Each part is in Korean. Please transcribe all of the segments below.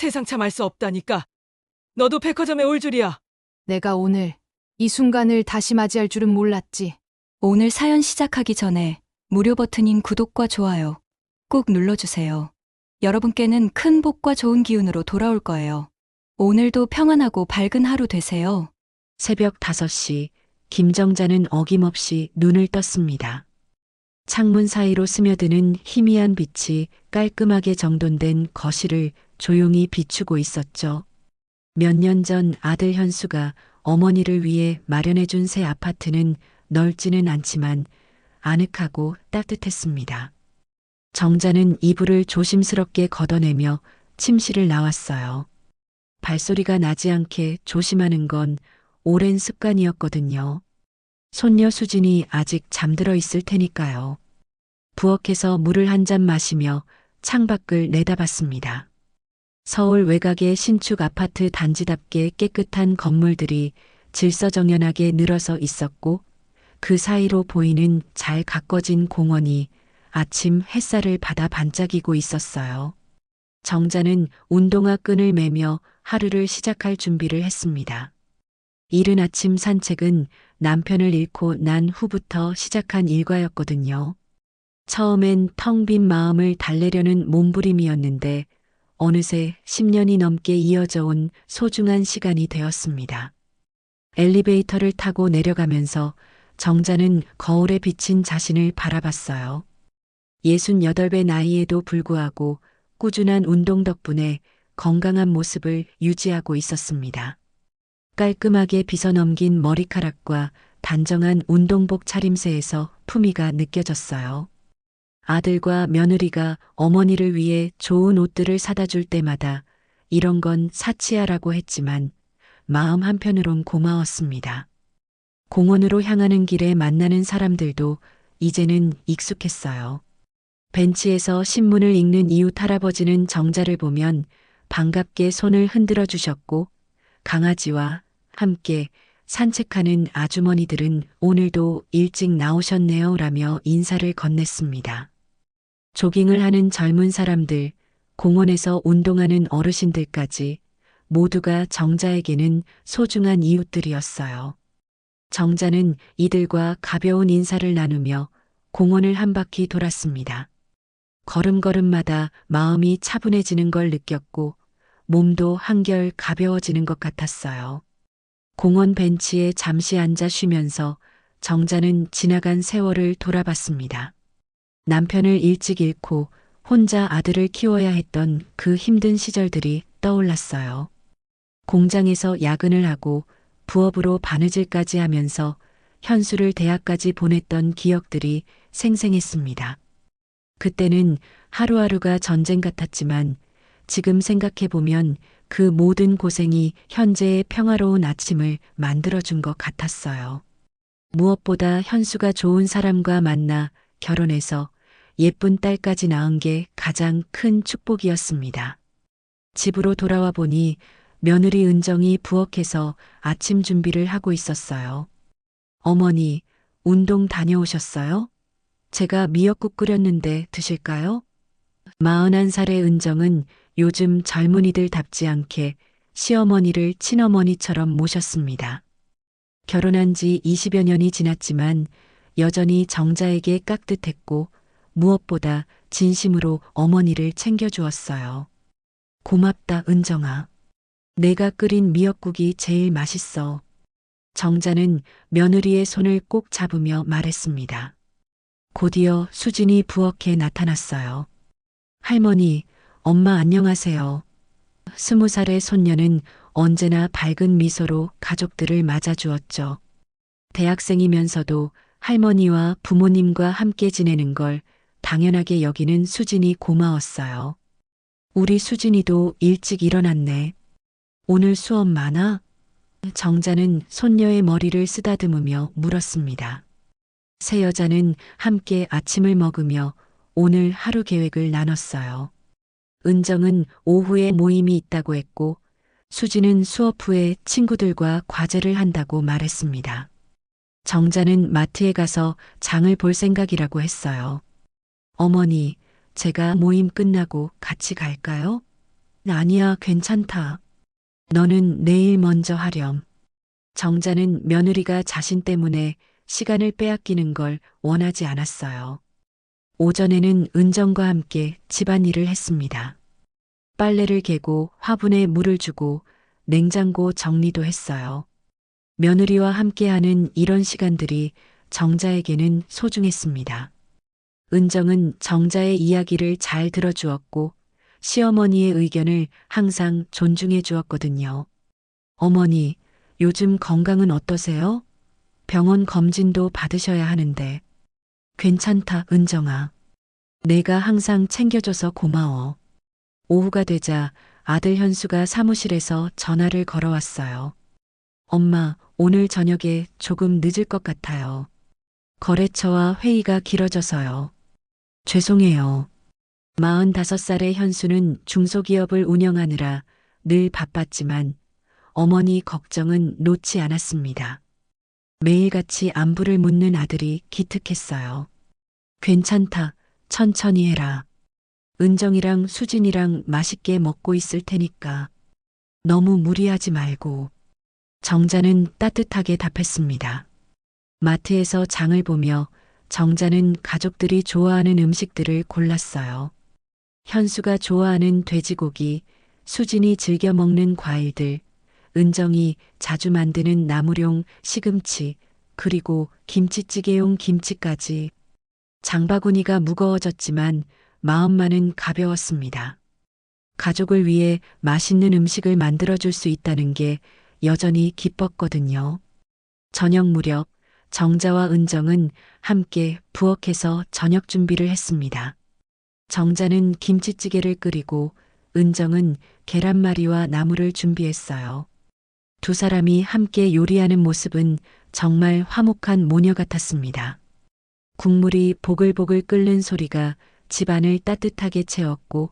세상 참 알 수 없다니까. 너도 백화점에 올 줄이야. 내가 오늘 이 순간을 다시 맞이할 줄은 몰랐지. 오늘 사연 시작하기 전에 무료 버튼인 구독과 좋아요 꼭 눌러주세요. 여러분께는 큰 복과 좋은 기운으로 돌아올 거예요. 오늘도 평안하고 밝은 하루 되세요. 새벽 5시, 김정자는 어김없이 눈을 떴습니다. 창문 사이로 스며드는 희미한 빛이 깔끔하게 정돈된 거실을 조용히 비추고 있었죠. 몇 년 전 아들 현수가 어머니를 위해 마련해준 새 아파트는 넓지는 않지만 아늑하고 따뜻했습니다. 정자는 이불을 조심스럽게 걷어내며 침실을 나왔어요. 발소리가 나지 않게 조심하는 건 오랜 습관이었거든요. 손녀 수진이 아직 잠들어 있을 테니까요. 부엌에서 물을 한 잔 마시며 창밖을 내다봤습니다. 서울 외곽의 신축 아파트 단지답게 깨끗한 건물들이 질서정연하게 늘어서 있었고 그 사이로 보이는 잘 가꿔진 공원이 아침 햇살을 받아 반짝이고 있었어요. 정자는 운동화 끈을 매며 하루를 시작할 준비를 했습니다. 이른 아침 산책은 남편을 잃고 난 후부터 시작한 일과였거든요. 처음엔 텅 빈 마음을 달래려는 몸부림이었는데 어느새 10년이 넘게 이어져 온 소중한 시간이 되었습니다. 엘리베이터를 타고 내려가면서 정자는 거울에 비친 자신을 바라봤어요. 68배 나이에도 불구하고 꾸준한 운동 덕분에 건강한 모습을 유지하고 있었습니다. 깔끔하게 빗어넘긴 머리카락과 단정한 운동복 차림새에서 품위가 느껴졌어요. 아들과 며느리가 어머니를 위해 좋은 옷들을 사다 줄 때마다 이런 건 사치하라고 했지만 마음 한편으론 고마웠습니다. 공원으로 향하는 길에 만나는 사람들도 이제는 익숙했어요. 벤치에서 신문을 읽는 이웃 할아버지는 정자를 보면 반갑게 손을 흔들어 주셨고 강아지와 함께 산책하는 아주머니들은 오늘도 일찍 나오셨네요 라며 인사를 건넸습니다. 조깅을 하는 젊은 사람들, 공원에서 운동하는 어르신들까지 모두가 정자에게는 소중한 이웃들이었어요. 정자는 이들과 가벼운 인사를 나누며 공원을 한 바퀴 돌았습니다. 걸음걸음마다 마음이 차분해지는 걸 느꼈고 몸도 한결 가벼워지는 것 같았어요. 공원 벤치에 잠시 앉아 쉬면서 정자는 지나간 세월을 돌아봤습니다. 남편을 일찍 잃고 혼자 아들을 키워야 했던 그 힘든 시절들이 떠올랐어요. 공장에서 야근을 하고 부업으로 바느질까지 하면서 현수를 대학까지 보냈던 기억들이 생생했습니다. 그때는 하루하루가 전쟁 같았지만 지금 생각해보면 그 모든 고생이 현재의 평화로운 아침을 만들어준 것 같았어요. 무엇보다 현수가 좋은 사람과 만나 결혼해서 예쁜 딸까지 낳은 게 가장 큰 축복이었습니다. 집으로 돌아와 보니 며느리 은정이 부엌에서 아침 준비를 하고 있었어요. 어머니, 운동 다녀오셨어요? 제가 미역국 끓였는데 드실까요? 41살의 은정은 요즘 젊은이들답지 않게 시어머니를 친어머니처럼 모셨습니다. 결혼한 지 20여 년이 지났지만 여전히 정자에게 깍듯했고 무엇보다 진심으로 어머니를 챙겨주었어요. 고맙다, 은정아. 내가 끓인 미역국이 제일 맛있어. 정자는 며느리의 손을 꼭 잡으며 말했습니다. 곧이어 수진이 부엌에 나타났어요. 할머니, 엄마 안녕하세요. 20살의 손녀는 언제나 밝은 미소로 가족들을 맞아주었죠. 대학생이면서도 할머니와 부모님과 함께 지내는 걸 당연하게 여기는 수진이 고마웠어요. 우리 수진이도 일찍 일어났네. 오늘 수업 많아? 정자는 손녀의 머리를 쓰다듬으며 물었습니다. 세 여자는 함께 아침을 먹으며 오늘 하루 계획을 나눴어요. 은정은 오후에 모임이 있다고 했고 수지는 수업 후에 친구들과 과제를 한다고 말했습니다. 정자는 마트에 가서 장을 볼 생각이라고 했어요. 어머니, 제가 모임 끝나고 같이 갈까요? 아니야, 괜찮다. 너는 내일 먼저 하렴. 정자는 며느리가 자신 때문에 시간을 빼앗기는 걸 원하지 않았어요. 오전에는 은정과 함께 집안일을 했습니다. 빨래를 개고 화분에 물을 주고 냉장고 정리도 했어요. 며느리와 함께하는 이런 시간들이 정자에게는 소중했습니다. 은정은 정자의 이야기를 잘 들어주었고 시어머니의 의견을 항상 존중해 주었거든요. 어머니, 요즘 건강은 어떠세요? 병원 검진도 받으셔야 하는데. 괜찮다, 은정아. 내가 항상 챙겨줘서 고마워. 오후가 되자 아들 현수가 사무실에서 전화를 걸어왔어요. 엄마, 오늘 저녁에 조금 늦을 것 같아요. 거래처와 회의가 길어져서요. 죄송해요. 45살의 현수는 중소기업을 운영하느라 늘 바빴지만 어머니 걱정은 놓지 않았습니다. 매일같이 안부를 묻는 아들이 기특했어요. 괜찮다, 천천히 해라. 은정이랑 수진이랑 맛있게 먹고 있을 테니까. 너무 무리하지 말고. 정자는 따뜻하게 답했습니다. 마트에서 장을 보며 정자는 가족들이 좋아하는 음식들을 골랐어요. 현수가 좋아하는 돼지고기, 수진이 즐겨 먹는 과일들, 은정이 자주 만드는 나물용 시금치, 그리고 김치찌개용 김치까지. 장바구니가 무거워졌지만 마음만은 가벼웠습니다. 가족을 위해 맛있는 음식을 만들어줄 수 있다는 게 여전히 기뻤거든요. 저녁 무렵 정자와 은정은 함께 부엌에서 저녁 준비를 했습니다. 정자는 김치찌개를 끓이고 은정은 계란말이와 나물을 준비했어요. 두 사람이 함께 요리하는 모습은 정말 화목한 모녀 같았습니다. 국물이 보글보글 끓는 소리가 집안을 따뜻하게 채웠고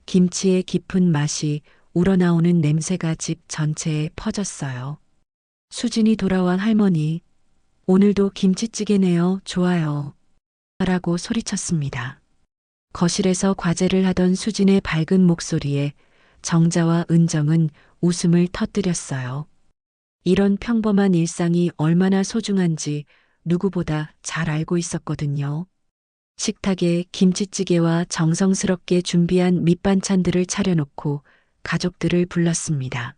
김치의 깊은 맛이 우러나오는 냄새가 집 전체에 퍼졌어요. 수진이 돌아와 할머니, 오늘도 김치찌개네요. 좋아요. 라고 소리쳤습니다. 거실에서 과제를 하던 수진의 밝은 목소리에 정자와 은정은 웃음을 터뜨렸어요. 이런 평범한 일상이 얼마나 소중한지 누구보다 잘 알고 있었거든요. 식탁에 김치찌개와 정성스럽게 준비한 밑반찬들을 차려놓고 가족들을 불렀습니다.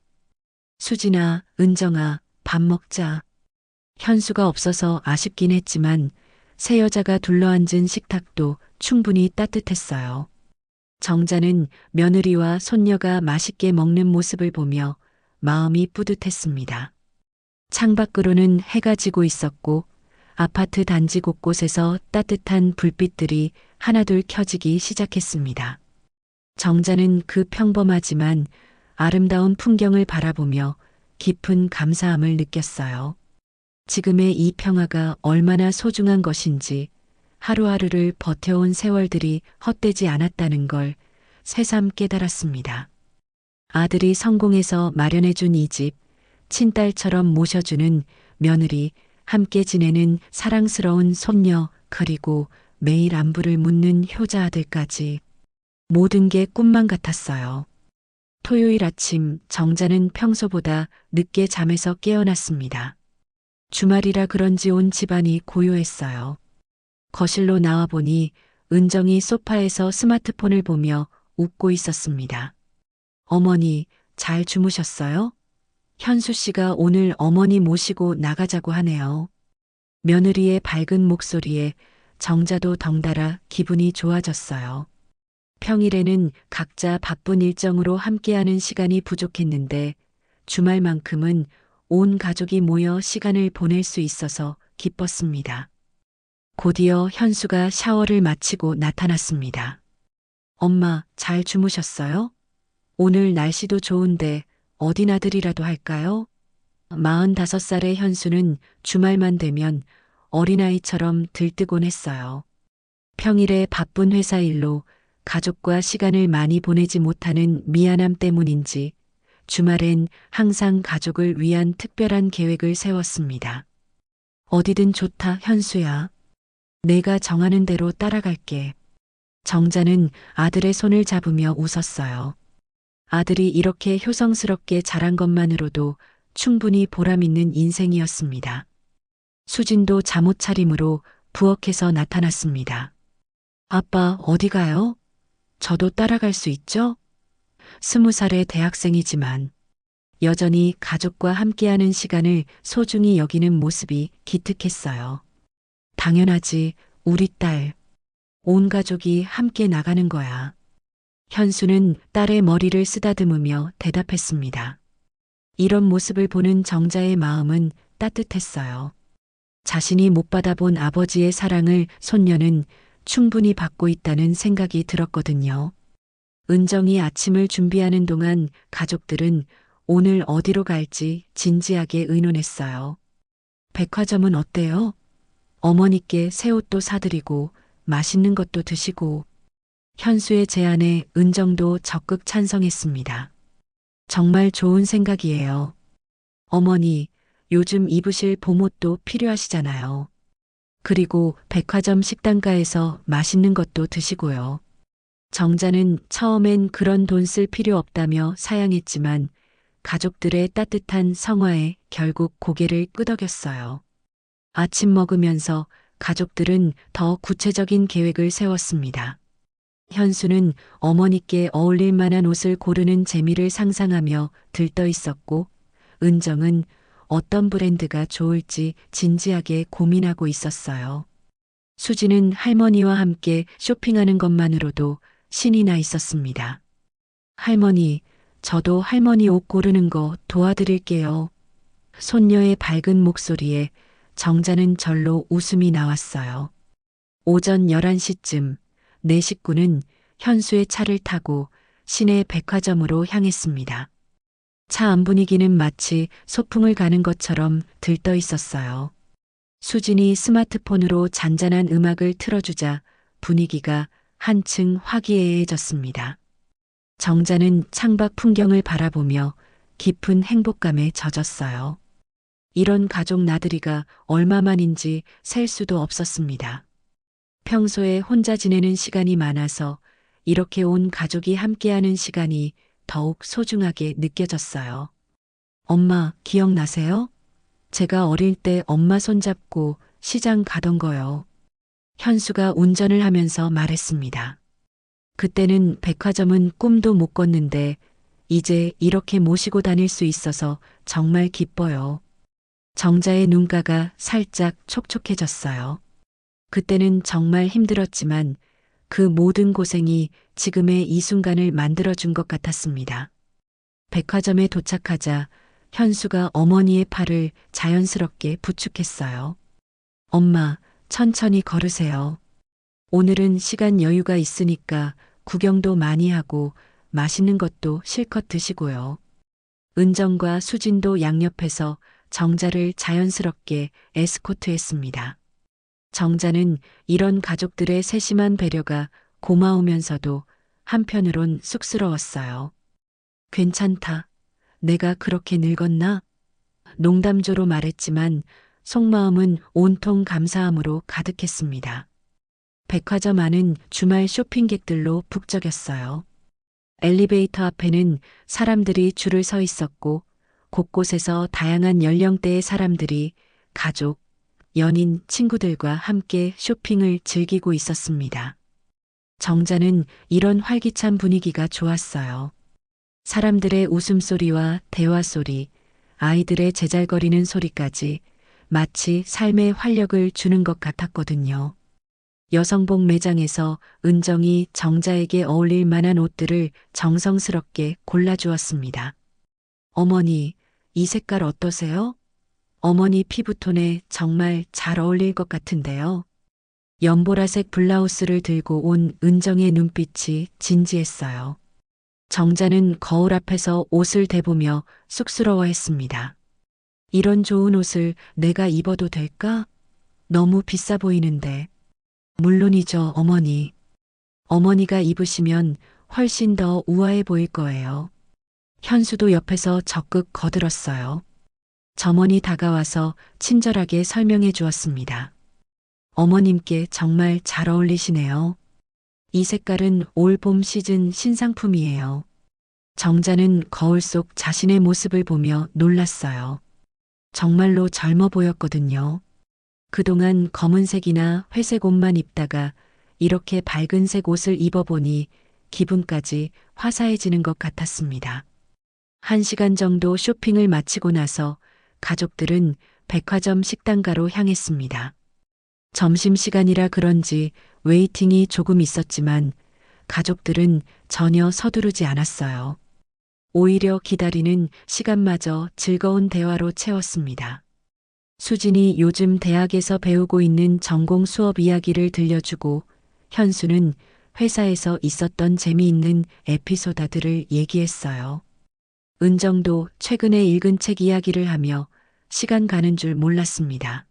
수진아, 은정아, 밥 먹자. 현수가 없어서 아쉽긴 했지만 세 여자가 둘러앉은 식탁도 충분히 따뜻했어요. 정자는 며느리와 손녀가 맛있게 먹는 모습을 보며 마음이 뿌듯했습니다. 창밖으로는 해가 지고 있었고 아파트 단지 곳곳에서 따뜻한 불빛들이 하나둘 켜지기 시작했습니다. 정자는 그 평범하지만 아름다운 풍경을 바라보며 깊은 감사함을 느꼈어요. 지금의 이 평화가 얼마나 소중한 것인지, 하루하루를 버텨온 세월들이 헛되지 않았다는 걸 새삼 깨달았습니다. 아들이 성공해서 마련해준 이 집, 친딸처럼 모셔주는 며느리, 함께 지내는 사랑스러운 손녀, 그리고 매일 안부를 묻는 효자 아들까지 모든 게 꿈만 같았어요. 토요일 아침 정자는 평소보다 늦게 잠에서 깨어났습니다. 주말이라 그런지 온 집안이 고요했어요. 거실로 나와보니 은정이 소파에서 스마트폰을 보며 웃고 있었습니다. 어머니, 잘 주무셨어요? 현수 씨가 오늘 어머니 모시고 나가자고 하네요. 며느리의 밝은 목소리에 정자도 덩달아 기분이 좋아졌어요. 평일에는 각자 바쁜 일정으로 함께하는 시간이 부족했는데 주말만큼은 온 가족이 모여 시간을 보낼 수 있어서 기뻤습니다. 곧이어 현수가 샤워를 마치고 나타났습니다. 엄마, 잘 주무셨어요? 오늘 날씨도 좋은데 어디 나들이라도 할까요? 45살의 현수는 주말만 되면 어린아이처럼 들뜨곤 했어요. 평일에 바쁜 회사 일로 가족과 시간을 많이 보내지 못하는 미안함 때문인지 주말엔 항상 가족을 위한 특별한 계획을 세웠습니다. 어디든 좋다, 현수야. 내가 정하는 대로 따라갈게. 정자는 아들의 손을 잡으며 웃었어요. 아들이 이렇게 효성스럽게 자란 것만으로도 충분히 보람 있는 인생이었습니다. 수진도 잠옷 차림으로 부엌에서 나타났습니다. 아빠, 어디 가요? 저도 따라갈 수 있죠? 20살의 대학생이지만 여전히 가족과 함께하는 시간을 소중히 여기는 모습이 기특했어요. 당연하지, 우리 딸. 온 가족이 함께 나가는 거야. 현수는 딸의 머리를 쓰다듬으며 대답했습니다. 이런 모습을 보는 정자의 마음은 따뜻했어요. 자신이 못 받아본 아버지의 사랑을 손녀는 충분히 받고 있다는 생각이 들었거든요. 은정이 아침을 준비하는 동안 가족들은 오늘 어디로 갈지 진지하게 의논했어요. 백화점은 어때요? 어머니께 새 옷도 사드리고 맛있는 것도 드시고. 현수의 제안에 은정도 적극 찬성했습니다. 정말 좋은 생각이에요. 어머니, 요즘 입으실 봄옷도 필요하시잖아요. 그리고 백화점 식당가에서 맛있는 것도 드시고요. 정자는 처음엔 그런 돈 쓸 필요 없다며 사양했지만 가족들의 따뜻한 성화에 결국 고개를 끄덕였어요. 아침 먹으면서 가족들은 더 구체적인 계획을 세웠습니다. 현수는 어머니께 어울릴 만한 옷을 고르는 재미를 상상하며 들떠 있었고, 은정은 어떤 브랜드가 좋을지 진지하게 고민하고 있었어요. 수지는 할머니와 함께 쇼핑하는 것만으로도 신이 나 있었습니다. 할머니, 저도 할머니 옷 고르는 거 도와드릴게요. 손녀의 밝은 목소리에 정자는 절로 웃음이 나왔어요. 오전 11시쯤 네 식구는 현수의 차를 타고 시내 백화점으로 향했습니다. 차 안 분위기는 마치 소풍을 가는 것처럼 들떠 있었어요. 수진이 스마트폰으로 잔잔한 음악을 틀어주자 분위기가 한층 화기애애해졌습니다. 정자는 창밖 풍경을 바라보며 깊은 행복감에 젖었어요. 이런 가족 나들이가 얼마만인지 셀 수도 없었습니다. 평소에 혼자 지내는 시간이 많아서 이렇게 온 가족이 함께하는 시간이 더욱 소중하게 느껴졌어요. 엄마, 기억나세요? 제가 어릴 때 엄마 손잡고 시장 가던 거요. 현수가 운전을 하면서 말했습니다. 그때는 백화점은 꿈도 못 꿨는데 이제 이렇게 모시고 다닐 수 있어서 정말 기뻐요. 정자의 눈가가 살짝 촉촉해졌어요. 그때는 정말 힘들었지만 그 모든 고생이 지금의 이 순간을 만들어준 것 같았습니다. 백화점에 도착하자 현수가 어머니의 팔을 자연스럽게 부축했어요. 엄마, 천천히 걸으세요. 오늘은 시간 여유가 있으니까 구경도 많이 하고 맛있는 것도 실컷 드시고요. 은정과 수진도 양옆에서 정자를 자연스럽게 에스코트했습니다. 정자는 이런 가족들의 세심한 배려가 고마우면서도 한편으론 쑥스러웠어요. 괜찮다. 내가 그렇게 늙었나? 농담조로 말했지만 속마음은 온통 감사함으로 가득했습니다. 백화점 안은 주말 쇼핑객들로 북적였어요. 엘리베이터 앞에는 사람들이 줄을 서 있었고 곳곳에서 다양한 연령대의 사람들이 가족, 연인, 친구들과 함께 쇼핑을 즐기고 있었습니다. 정자는 이런 활기찬 분위기가 좋았어요. 사람들의 웃음소리와 대화소리, 아이들의 제잘거리는 소리까지 마치 삶의 활력을 주는 것 같았거든요. 여성복 매장에서 은정이 정자에게 어울릴 만한 옷들을 정성스럽게 골라주었습니다. 어머니, 이 색깔 어떠세요? 어머니 피부톤에 정말 잘 어울릴 것 같은데요. 연보라색 블라우스를 들고 온 은정의 눈빛이 진지했어요. 정자는 거울 앞에서 옷을 대보며 쑥스러워했습니다. 이런 좋은 옷을 내가 입어도 될까? 너무 비싸 보이는데. 물론이죠, 어머니. 어머니가 입으시면 훨씬 더 우아해 보일 거예요. 현수도 옆에서 적극 거들었어요. 점원이 다가와서 친절하게 설명해 주었습니다. 어머님께 정말 잘 어울리시네요. 이 색깔은 올 봄 시즌 신상품이에요. 정자는 거울 속 자신의 모습을 보며 놀랐어요. 정말로 젊어 보였거든요. 그동안 검은색이나 회색 옷만 입다가 이렇게 밝은색 옷을 입어보니 기분까지 화사해지는 것 같았습니다. 1시간 정도 쇼핑을 마치고 나서 가족들은 백화점 식당가로 향했습니다. 점심시간이라 그런지 웨이팅이 조금 있었지만 가족들은 전혀 서두르지 않았어요. 오히려 기다리는 시간마저 즐거운 대화로 채웠습니다. 수진이 요즘 대학에서 배우고 있는 전공 수업 이야기를 들려주고 현수는 회사에서 있었던 재미있는 에피소드들을 얘기했어요. 은정도 최근에 읽은 책 이야기를 하며 시간 가는 줄 몰랐습니다.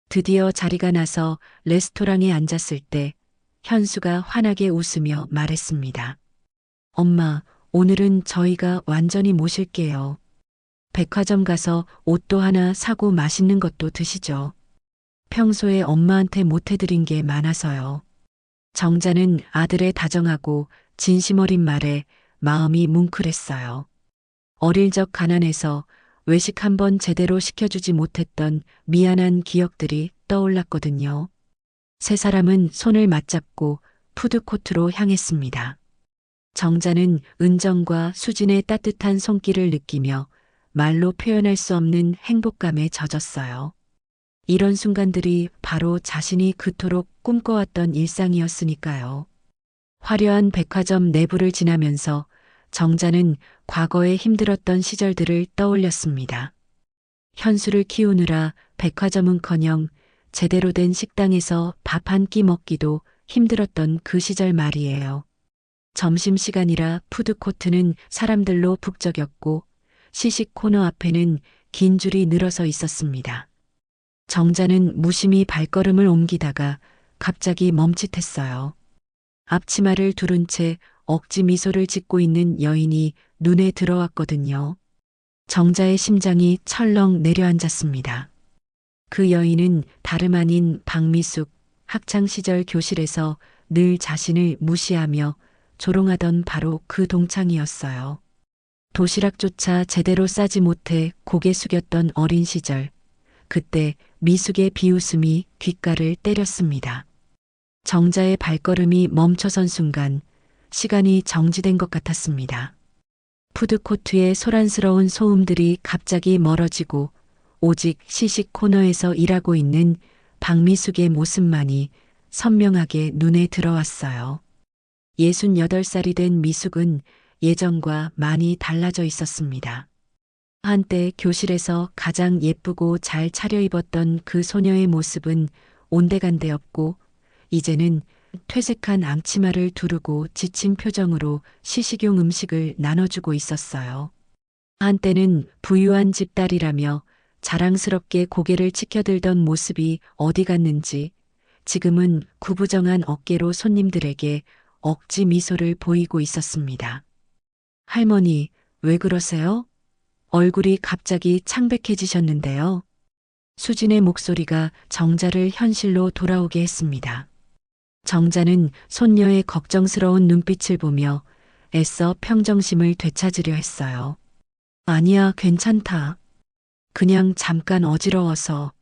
드디어 자리가 나서 레스토랑에 앉았을 때 현수가 환하게 웃으며 말했습니다. 엄마, 오늘은 저희가 완전히 모실게요. 백화점 가서 옷도 하나 사고 맛있는 것도 드시죠. 평소에 엄마한테 못해드린 게 많아서요. 정자는 아들의 다정하고 진심 어린 말에 마음이 뭉클했어요. 어릴 적 가난해서 외식 한번 제대로 시켜주지 못했던 미안한 기억들이 떠올랐거든요. 세 사람은 손을 맞잡고 푸드코트로 향했습니다. 정자는 은정과 수진의 따뜻한 손길을 느끼며 말로 표현할 수 없는 행복감에 젖었어요. 이런 순간들이 바로 자신이 그토록 꿈꿔왔던 일상이었으니까요. 화려한 백화점 내부를 지나면서 정자는 과거에 힘들었던 시절들을 떠올렸습니다. 현수를 키우느라 백화점은커녕 제대로 된 식당에서 밥 한 끼 먹기도 힘들었던 그 시절 말이에요. 점심시간이라 푸드코트는 사람들로 북적였고 시식 코너 앞에는 긴 줄이 늘어서 있었습니다. 정자는 무심히 발걸음을 옮기다가 갑자기 멈칫했어요. 앞치마를 두른 채 억지 미소를 짓고 있는 여인이 눈에 들어왔거든요. 정자의 심장이 철렁 내려앉았습니다. 그 여인은 다름 아닌 박미숙, 학창시절 교실에서 늘 자신을 무시하며 조롱하던 바로 그 동창이었어요. 도시락조차 제대로 싸지 못해 고개 숙였던 어린 시절, 그때 미숙의 비웃음이 귓가를 때렸습니다. 정자의 발걸음이 멈춰선 순간 시간이 정지된 것 같았습니다. 푸드코트의 소란스러운 소음들이 갑자기 멀어지고 오직 시식 코너에서 일하고 있는 박미숙의 모습만이 선명하게 눈에 들어왔어요. 68살이 된 미숙은 예전과 많이 달라져 있었습니다. 한때 교실에서 가장 예쁘고 잘 차려입었던 그 소녀의 모습은 온데간데 없고 이제는 퇴색한 앙치마를 두르고 지친 표정으로 시식용 음식을 나눠주고 있었어요. 한때는 부유한 집딸이라며 자랑스럽게 고개를 치켜들던 모습이 어디 갔는지 지금은 구부정한 어깨로 손님들에게 억지 미소를 보이고 있었습니다. 할머니, 왜 그러세요? 얼굴이 갑자기 창백해지셨는데요. 수진의 목소리가 정자를 현실로 돌아오게 했습니다. 정자는 손녀의 걱정스러운 눈빛을 보며 애써 평정심을 되찾으려 했어요. 아니야, 괜찮다. 그냥 잠깐 어지러워서.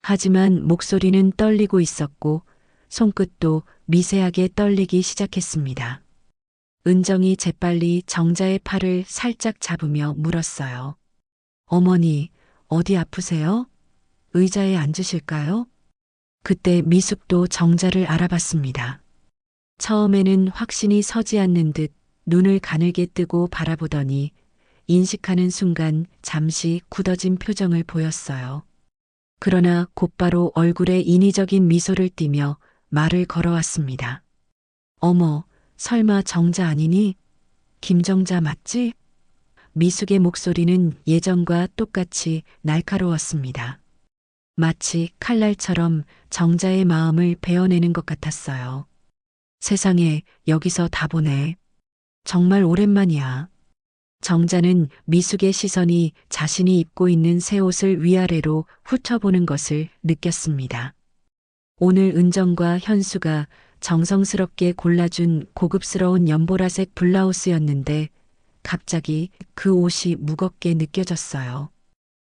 하지만 목소리는 떨리고 있었고 손끝도 미세하게 떨리기 시작했습니다. 은정이 재빨리 정자의 팔을 살짝 잡으며 물었어요. 어머니, 어디 아프세요? 의자에 앉으실까요? 그때 미숙도 정자를 알아봤습니다. 처음에는 확신이 서지 않는 듯 눈을 가늘게 뜨고 바라보더니 인식하는 순간 잠시 굳어진 표정을 보였어요. 그러나 곧바로 얼굴에 인위적인 미소를 띠며 말을 걸어왔습니다. 어머, 설마 정자 아니니? 김정자 맞지? 미숙의 목소리는 예전과 똑같이 날카로웠습니다. 마치 칼날처럼 정자의 마음을 베어내는 것 같았어요. 세상에, 여기서 다 보네. 정말 오랜만이야. 정자는 미숙의 시선이 자신이 입고 있는 새 옷을 위아래로 훑어보는 것을 느꼈습니다. 오늘 은정과 현수가 정성스럽게 골라준 고급스러운 연보라색 블라우스였는데 갑자기 그 옷이 무겁게 느껴졌어요.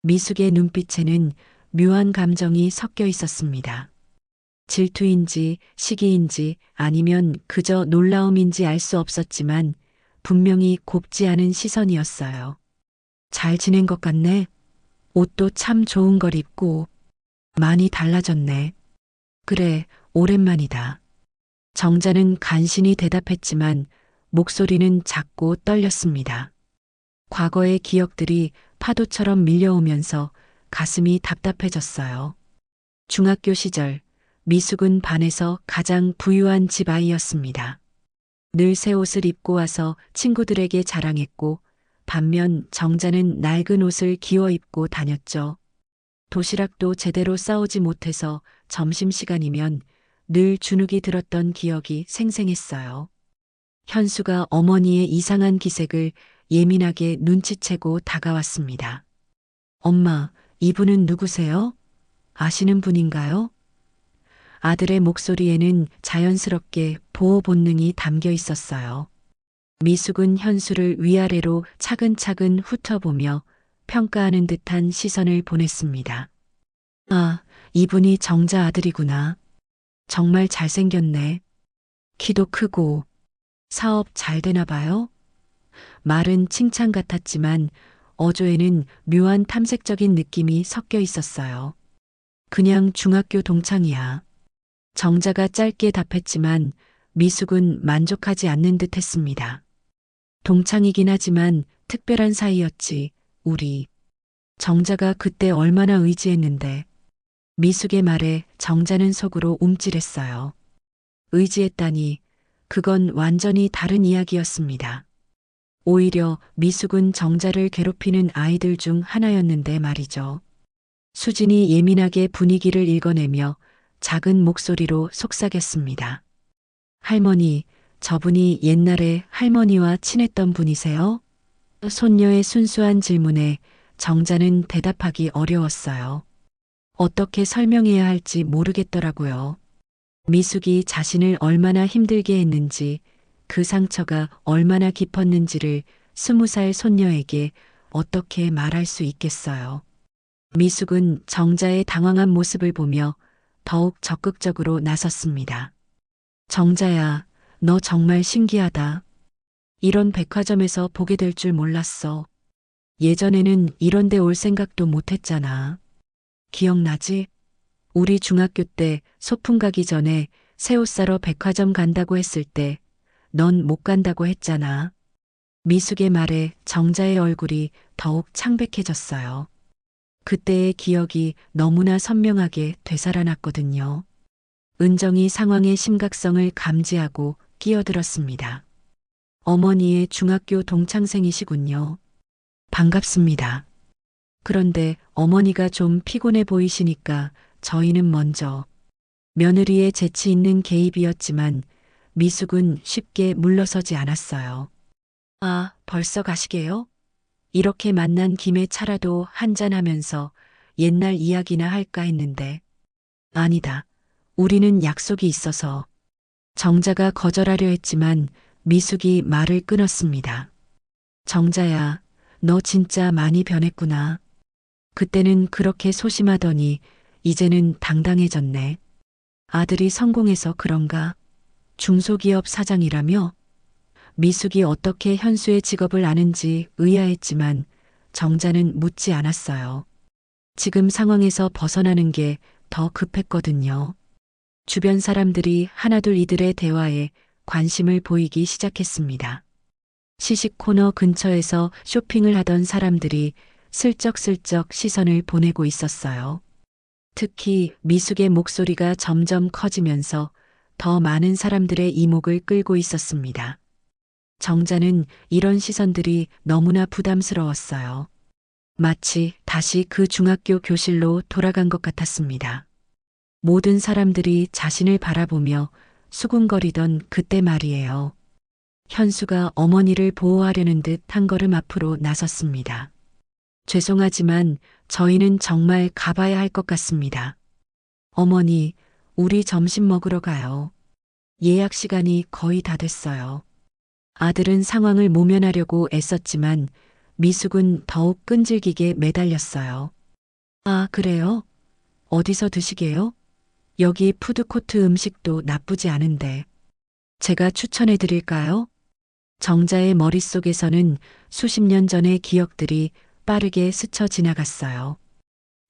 미숙의 눈빛에는 묘한 감정이 섞여 있었습니다. 질투인지 시기인지 아니면 그저 놀라움인지 알 수 없었지만 분명히 곱지 않은 시선이었어요. 잘 지낸 것 같네. 옷도 참 좋은 걸 입고 많이 달라졌네. 그래, 오랜만이다. 정자는 간신히 대답했지만 목소리는 작고 떨렸습니다. 과거의 기억들이 파도처럼 밀려오면서 가슴이 답답해졌어요. 중학교 시절 미숙은 반에서 가장 부유한 집 아이였습니다. 늘 새 옷을 입고 와서 친구들에게 자랑했고 반면 정자는 낡은 옷을 기워 입고 다녔죠. 도시락도 제대로 싸오지 못해서 점심시간이면 늘 주눅이 들었던 기억이 생생했어요. 현수가 어머니의 이상한 기색을 예민하게 눈치채고 다가왔습니다. 엄마, 이분은 누구세요? 아시는 분인가요? 아들의 목소리에는 자연스럽게 보호 본능이 담겨 있었어요. 미숙은 현수를 위아래로 차근차근 훑어보며 평가하는 듯한 시선을 보냈습니다. 아, 이분이 정자 아들이구나. 정말 잘생겼네. 키도 크고 사업 잘 되나 봐요? 말은 칭찬 같았지만 어조에는 묘한 탐색적인 느낌이 섞여 있었어요. 그냥 중학교 동창이야. 정자가 짧게 답했지만 미숙은 만족하지 않는 듯 했습니다. 동창이긴 하지만 특별한 사이였지, 우리. 정자가 그때 얼마나 의지했는데. 미숙의 말에 정자는 속으로 움찔했어요. 의지했다니, 그건 완전히 다른 이야기였습니다. 오히려 미숙은 정자를 괴롭히는 아이들 중 하나였는데 말이죠. 수진이 예민하게 분위기를 읽어내며 작은 목소리로 속삭였습니다. 할머니, 저분이 옛날에 할머니와 친했던 분이세요? 손녀의 순수한 질문에 정자는 대답하기 어려웠어요. 어떻게 설명해야 할지 모르겠더라고요. 미숙이 자신을 얼마나 힘들게 했는지, 그 상처가 얼마나 깊었는지를 20살 손녀에게 어떻게 말할 수 있겠어요. 미숙은 정자의 당황한 모습을 보며 더욱 적극적으로 나섰습니다. 정자야, 너 정말 신기하다. 이런 백화점에서 보게 될 줄 몰랐어. 예전에는 이런 데 올 생각도 못 했잖아. 기억나지? 우리 중학교 때 소풍 가기 전에 새 옷 사러 백화점 간다고 했을 때 넌 못 간다고 했잖아. 미숙의 말에 정자의 얼굴이 더욱 창백해졌어요. 그때의 기억이 너무나 선명하게 되살아났거든요. 은정이 상황의 심각성을 감지하고 끼어들었습니다. 어머니의 중학교 동창생이시군요. 반갑습니다. 그런데 어머니가 좀 피곤해 보이시니까 저희는 먼저. 며느리의 재치 있는 개입이었지만 미숙은 쉽게 물러서지 않았어요. 아, 벌써 가시게요? 이렇게 만난 김에 차라도 한잔하면서 옛날 이야기나 할까 했는데. 아니다. 우리는 약속이 있어서. 정자가 거절하려 했지만 미숙이 말을 끊었습니다. 정자야, 너 진짜 많이 변했구나. 그때는 그렇게 소심하더니 이제는 당당해졌네. 아들이 성공해서 그런가? 중소기업 사장이라며? 미숙이 어떻게 현수의 직업을 아는지 의아했지만 정자는 묻지 않았어요. 지금 상황에서 벗어나는 게 더 급했거든요. 주변 사람들이 하나둘 이들의 대화에 관심을 보이기 시작했습니다. 시식 코너 근처에서 쇼핑을 하던 사람들이 슬쩍슬쩍 시선을 보내고 있었어요. 특히 미숙의 목소리가 점점 커지면서 더 많은 사람들의 이목을 끌고 있었습니다. 정자는 이런 시선들이 너무나 부담스러웠어요. 마치 다시 그 중학교 교실로 돌아간 것 같았습니다. 모든 사람들이 자신을 바라보며 수군거리던 그때 말이에요. 현수가 어머니를 보호하려는 듯 한 걸음 앞으로 나섰습니다. 죄송하지만 저희는 정말 가봐야 할 것 같습니다. 어머니, 우리 점심 먹으러 가요. 예약 시간이 거의 다 됐어요. 아들은 상황을 모면하려고 애썼지만 미숙은 더욱 끈질기게 매달렸어요. 아, 그래요? 어디서 드시게요? 여기 푸드코트 음식도 나쁘지 않은데. 제가 추천해 드릴까요? 정자의 머릿속에서는 수십 년 전의 기억들이 빠르게 스쳐 지나갔어요.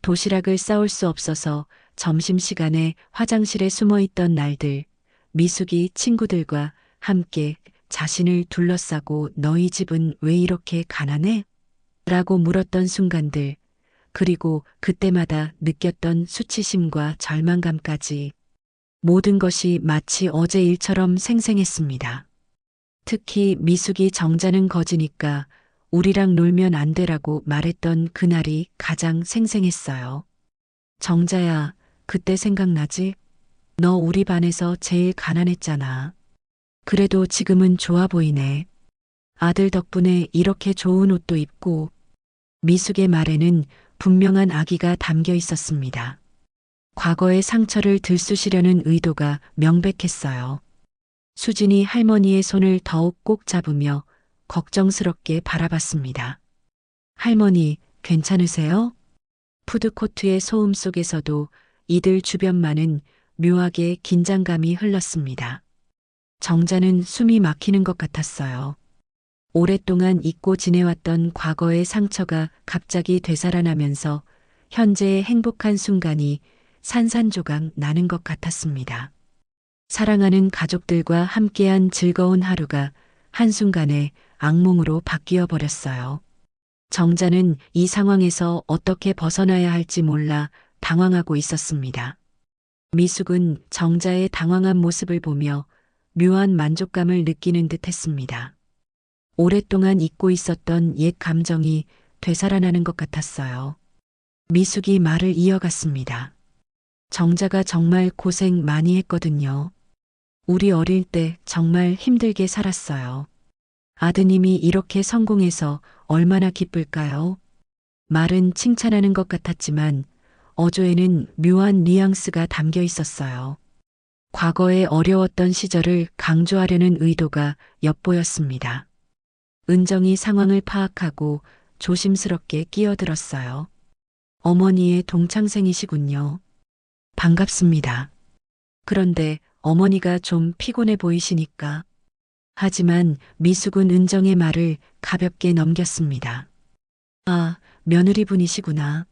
도시락을 싸올 수 없어서 점심시간에 화장실에 숨어 있던 날들, 미숙이 친구들과 함께 자신을 둘러싸고 너희 집은 왜 이렇게 가난해? 라고 물었던 순간들, 그리고 그때마다 느꼈던 수치심과 절망감까지 모든 것이 마치 어제 일처럼 생생했습니다. 특히 미숙이 정자는 거지니까 우리랑 놀면 안 되라고 말했던 그날이 가장 생생했어요. 정자야, 그때 생각나지? 너 우리 반에서 제일 가난했잖아. 그래도 지금은 좋아 보이네. 아들 덕분에 이렇게 좋은 옷도 입고. 미숙의 말에는 분명한 악의가 담겨 있었습니다. 과거의 상처를 들쑤시려는 의도가 명백했어요. 수진이 할머니의 손을 더욱 꼭 잡으며 걱정스럽게 바라봤습니다. 할머니, 괜찮으세요? 푸드코트의 소음 속에서도 이들 주변만은 묘하게 긴장감이 흘렀습니다. 정자는 숨이 막히는 것 같았어요. 오랫동안 잊고 지내왔던 과거의 상처가 갑자기 되살아나면서 현재의 행복한 순간이 산산조각 나는 것 같았습니다. 사랑하는 가족들과 함께한 즐거운 하루가 한순간에 악몽으로 바뀌어 버렸어요. 정자는 이 상황에서 어떻게 벗어나야 할지 몰라 당황하고 있었습니다. 미숙은 정자의 당황한 모습을 보며 묘한 만족감을 느끼는 듯 했습니다. 오랫동안 잊고 있었던 옛 감정이 되살아나는 것 같았어요. 미숙이 말을 이어갔습니다. 정자가 정말 고생 많이 했거든요. 우리 어릴 때 정말 힘들게 살았어요. 아드님이 이렇게 성공해서 얼마나 기쁠까요? 말은 칭찬하는 것 같았지만 어조에는 묘한 뉘앙스가 담겨 있었어요. 과거의 어려웠던 시절을 강조하려는 의도가 엿보였습니다. 은정이 상황을 파악하고 조심스럽게 끼어들었어요. 어머니의 동창생이시군요. 반갑습니다. 그런데 어머니가 좀 피곤해 보이시니까. 하지만 미숙은 은정의 말을 가볍게 넘겼습니다. 아, 며느리분이시구나.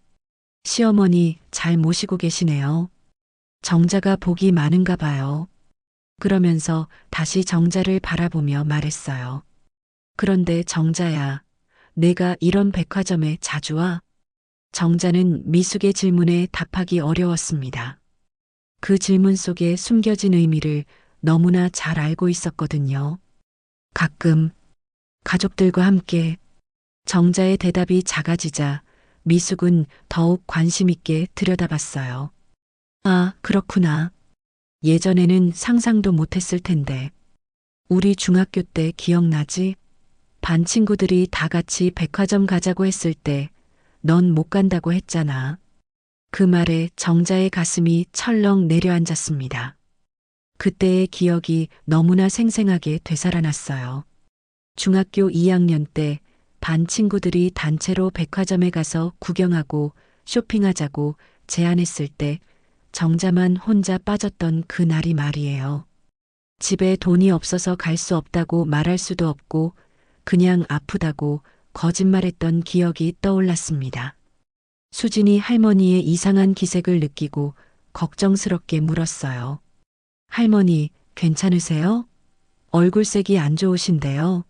시어머니 잘 모시고 계시네요. 정자가 복이 많은가 봐요. 그러면서 다시 정자를 바라보며 말했어요. 그런데 정자야, 내가 이런 백화점에 자주 와? 정자는 미숙의 질문에 답하기 어려웠습니다. 그 질문 속에 숨겨진 의미를 너무나 잘 알고 있었거든요. 가끔, 가족들과 함께. 정자의 대답이 작아지자 미숙은 더욱 관심 있게 들여다봤어요. 아, 그렇구나. 예전에는 상상도 못했을 텐데. 우리 중학교 때 기억나지? 반 친구들이 다 같이 백화점 가자고 했을 때 넌 못 간다고 했잖아. 그 말에 정자의 가슴이 철렁 내려앉았습니다. 그때의 기억이 너무나 생생하게 되살아났어요. 중학교 2학년 때 반 친구들이 단체로 백화점에 가서 구경하고 쇼핑하자고 제안했을 때 정자만 혼자 빠졌던 그 날이 말이에요. 집에 돈이 없어서 갈 수 없다고 말할 수도 없고 그냥 아프다고 거짓말했던 기억이 떠올랐습니다. 수진이 할머니의 이상한 기색을 느끼고 걱정스럽게 물었어요. 할머니, 괜찮으세요? 얼굴색이 안 좋으신데요.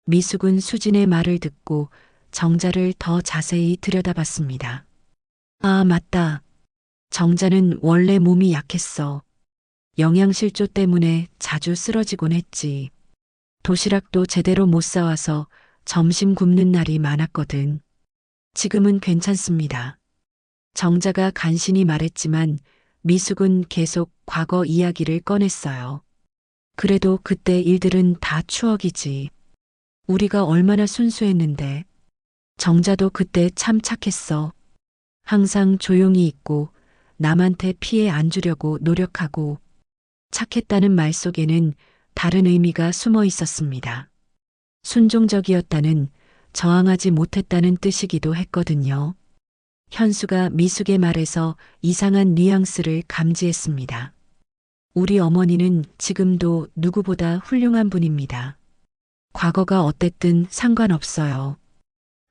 미숙은 수진의 말을 듣고 정자를 더 자세히 들여다봤습니다. 아, 맞다. 정자는 원래 몸이 약했어. 영양실조 때문에 자주 쓰러지곤 했지. 도시락도 제대로 못 싸와서 점심 굶는 날이 많았거든. 지금은 괜찮습니다. 정자가 간신히 말했지만 미숙은 계속 과거 이야기를 꺼냈어요. 그래도 그때 일들은 다 추억이지. 우리가 얼마나 순수했는데. 정자도 그때 참 착했어. 항상 조용히 있고 남한테 피해 안 주려고 노력하고. 착했다는 말 속에는 다른 의미가 숨어 있었습니다. 순종적이었다는, 저항하지 못했다는 뜻이기도 했거든요. 현수가 미숙의 말에서 이상한 뉘앙스를 감지했습니다. 우리 어머니는 지금도 누구보다 훌륭한 분입니다. 과거가 어땠든 상관없어요.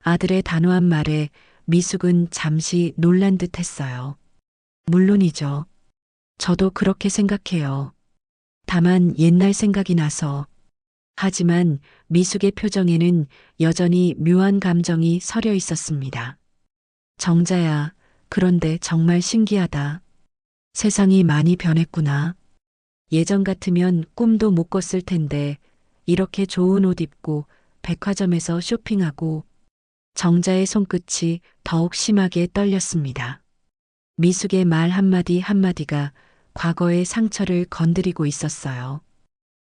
아들의 단호한 말에 미숙은 잠시 놀란 듯 했어요. 물론이죠. 저도 그렇게 생각해요. 다만 옛날 생각이 나서. 하지만 미숙의 표정에는 여전히 묘한 감정이 서려 있었습니다. 정자야, 그런데 정말 신기하다. 세상이 많이 변했구나. 예전 같으면 꿈도 못 꿨을 텐데 이렇게 좋은 옷 입고 백화점에서 쇼핑하고. 정자의 손끝이 더욱 심하게 떨렸습니다. 미숙의 말 한마디 한마디가 과거의 상처를 건드리고 있었어요.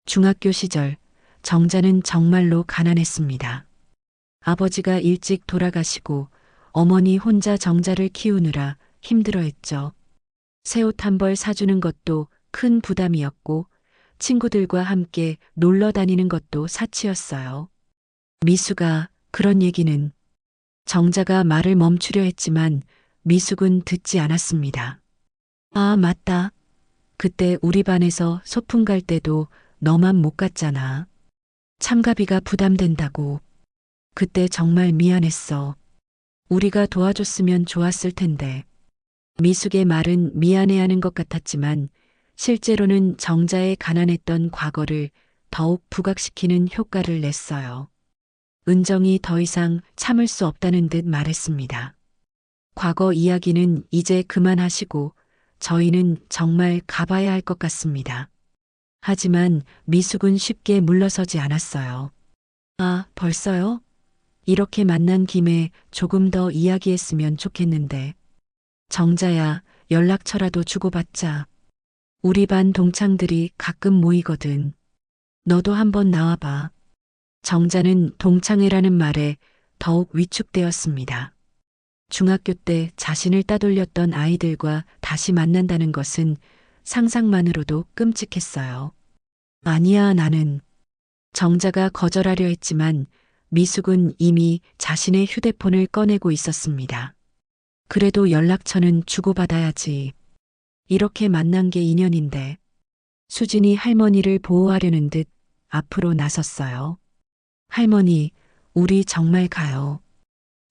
중학교 시절 정자는 정말로 가난했습니다. 아버지가 일찍 돌아가시고 어머니 혼자 정자를 키우느라 힘들어했죠. 새 옷 한 벌 사주는 것도 큰 부담이었고 친구들과 함께 놀러 다니는 것도 사치였어요. 미숙아, 그런 얘기는. 정자가 말을 멈추려 했지만 미숙은 듣지 않았습니다. 아, 맞다. 그때 우리 반에서 소풍 갈 때도 너만 못 갔잖아. 참가비가 부담된다고. 그때 정말 미안했어. 우리가 도와줬으면 좋았을 텐데. 미숙의 말은 미안해하는 것 같았지만 실제로는 정자의 가난했던 과거를 더욱 부각시키는 효과를 냈어요. 은정이 더 이상 참을 수 없다는 듯 말했습니다. 과거 이야기는 이제 그만하시고 저희는 정말 가봐야 할 것 같습니다. 하지만 미숙은 쉽게 물러서지 않았어요. 아, 벌써요? 이렇게 만난 김에 조금 더 이야기했으면 좋겠는데. 정자야, 연락처라도 주고받자. 우리 반 동창들이 가끔 모이거든. 너도 한번 나와봐. 정자는 동창회라는 말에 더욱 위축되었습니다. 중학교 때 자신을 따돌렸던 아이들과 다시 만난다는 것은 상상만으로도 끔찍했어요. 아니야, 나는. 정자가 거절하려 했지만 미숙은 이미 자신의 휴대폰을 꺼내고 있었습니다. 그래도 연락처는 주고받아야지. 이렇게 만난 게 인연인데. 수진이 할머니를 보호하려는 듯 앞으로 나섰어요. 할머니, 우리 정말 가요.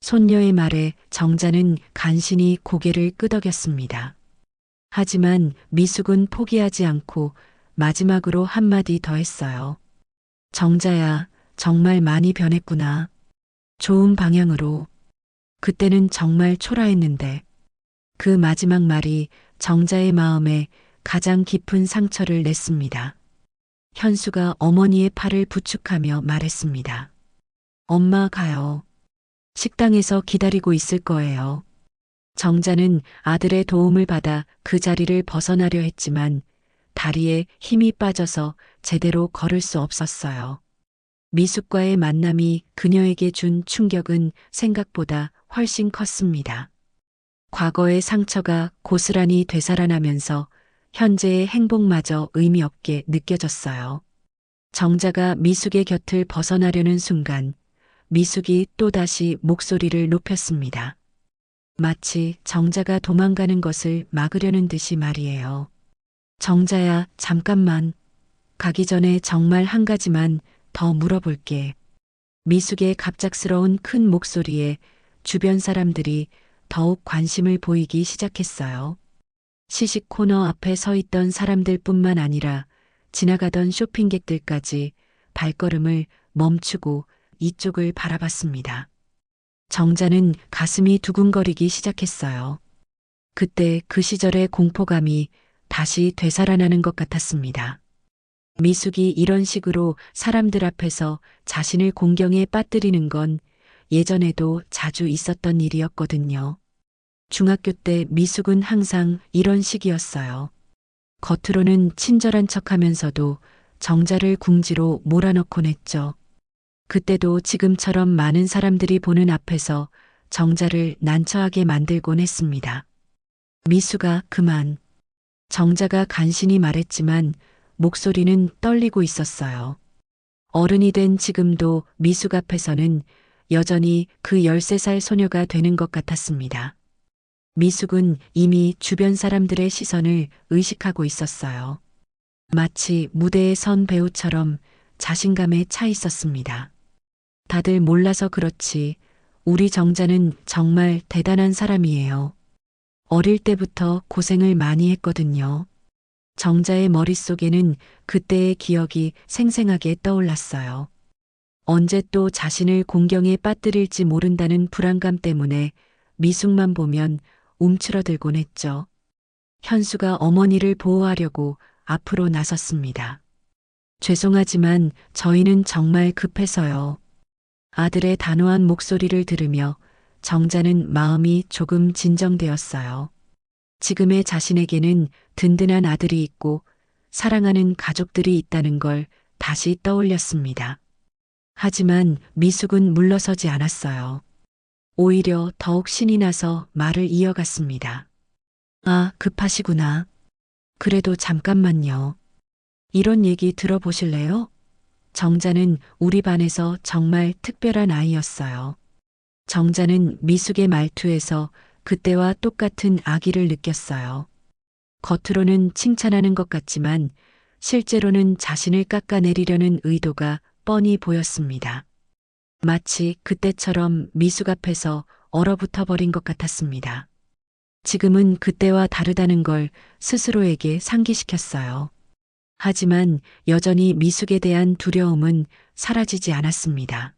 손녀의 말에 정자는 간신히 고개를 끄덕였습니다. 하지만 미숙은 포기하지 않고 마지막으로 한마디 더 했어요. 정자야, 정말 많이 변했구나. 좋은 방향으로. 그때는 정말 초라했는데 그 마지막 말이 정자의 마음에 가장 깊은 상처를 냈습니다. 현수가 어머니의 팔을 부축하며 말했습니다. 엄마 가요. 식당에서 기다리고 있을 거예요. 정자는 아들의 도움을 받아 그 자리를 벗어나려 했지만 다리에 힘이 빠져서 제대로 걸을 수 없었어요. 미숙과의 만남이 그녀에게 준 충격은 생각보다 훨씬 컸습니다. 과거의 상처가 고스란히 되살아나면서 현재의 행복마저 의미 없게 느껴졌어요. 정자가 미숙의 곁을 벗어나려는 순간 미숙이 또다시 목소리를 높였습니다. 마치 정자가 도망가는 것을 막으려는 듯이 말이에요. 정자야, 잠깐만. 가기 전에 정말 한 가지만 더 물어볼게. 미숙의 갑작스러운 큰 목소리에 주변 사람들이 더욱 관심을 보이기 시작했어요. 시식 코너 앞에 서 있던 사람들뿐만 아니라 지나가던 쇼핑객들까지 발걸음을 멈추고 이쪽을 바라봤습니다. 정자는 가슴이 두근거리기 시작했어요. 그때 그 시절의 공포감이 다시 되살아나는 것 같았습니다. 미숙이 이런 식으로 사람들 앞에서 자신을 공경에 빠뜨리는 건 예전에도 자주 있었던 일이었거든요. 중학교 때 미숙은 항상 이런 식이었어요. 겉으로는 친절한 척하면서도 정자를 궁지로 몰아넣곤 했죠. 그때도 지금처럼 많은 사람들이 보는 앞에서 정자를 난처하게 만들곤 했습니다. 미숙아, 그만. 정자가 간신히 말했지만 목소리는 떨리고 있었어요. 어른이 된 지금도 미숙 앞에서는 여전히 그 13살 소녀가 되는 것 같았습니다. 미숙은 이미 주변 사람들의 시선을 의식하고 있었어요. 마치 무대에 선 배우처럼 자신감에 차 있었습니다. 다들 몰라서 그렇지 우리 정자는 정말 대단한 사람이에요. 어릴 때부터 고생을 많이 했거든요. 정자의 머릿속에는 그때의 기억이 생생하게 떠올랐어요. 언제 또 자신을 공경에 빠뜨릴지 모른다는 불안감 때문에 미숙만 보면 움츠러들곤 했죠. 현수가 어머니를 보호하려고 앞으로 나섰습니다. 죄송하지만 저희는 정말 급해서요. 아들의 단호한 목소리를 들으며 정자는 마음이 조금 진정되었어요. 지금의 자신에게는 든든한 아들이 있고 사랑하는 가족들이 있다는 걸 다시 떠올렸습니다. 하지만 미숙은 물러서지 않았어요. 오히려 더욱 신이 나서 말을 이어갔습니다. 아, 급하시구나. 그래도 잠깐만요. 이런 얘기 들어보실래요? 정자는 우리 반에서 정말 특별한 아이였어요. 정자는 미숙의 말투에서 그때와 똑같은 악의를 느꼈어요. 겉으로는 칭찬하는 것 같지만 실제로는 자신을 깎아내리려는 의도가 뻔히 보였습니다. 마치 그때처럼 미숙 앞에서 얼어붙어 버린 것 같았습니다. 지금은 그때와 다르다는 걸 스스로에게 상기시켰어요. 하지만 여전히 미숙에 대한 두려움은 사라지지 않았습니다.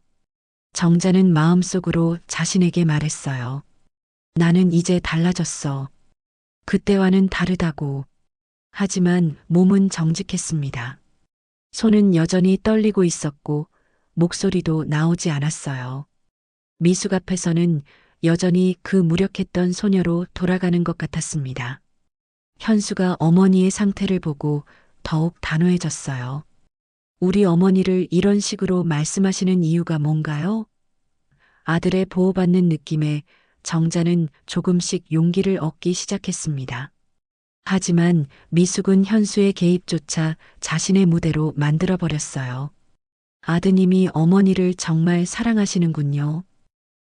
정자는 마음속으로 자신에게 말했어요. 나는 이제 달라졌어. 그때와는 다르다고. 하지만 몸은 정직했습니다. 손은 여전히 떨리고 있었고 목소리도 나오지 않았어요. 미숙 앞에서는 여전히 그 무력했던 소녀로 돌아가는 것 같았습니다. 현수가 어머니의 상태를 보고 더욱 단호해졌어요. 우리 어머니를 이런 식으로 말씀하시는 이유가 뭔가요? 아들의 보호받는 느낌에 정자는 조금씩 용기를 얻기 시작했습니다. 하지만 미숙은 현수의 개입조차 자신의 무대로 만들어버렸어요. 아드님이 어머니를 정말 사랑하시는군요.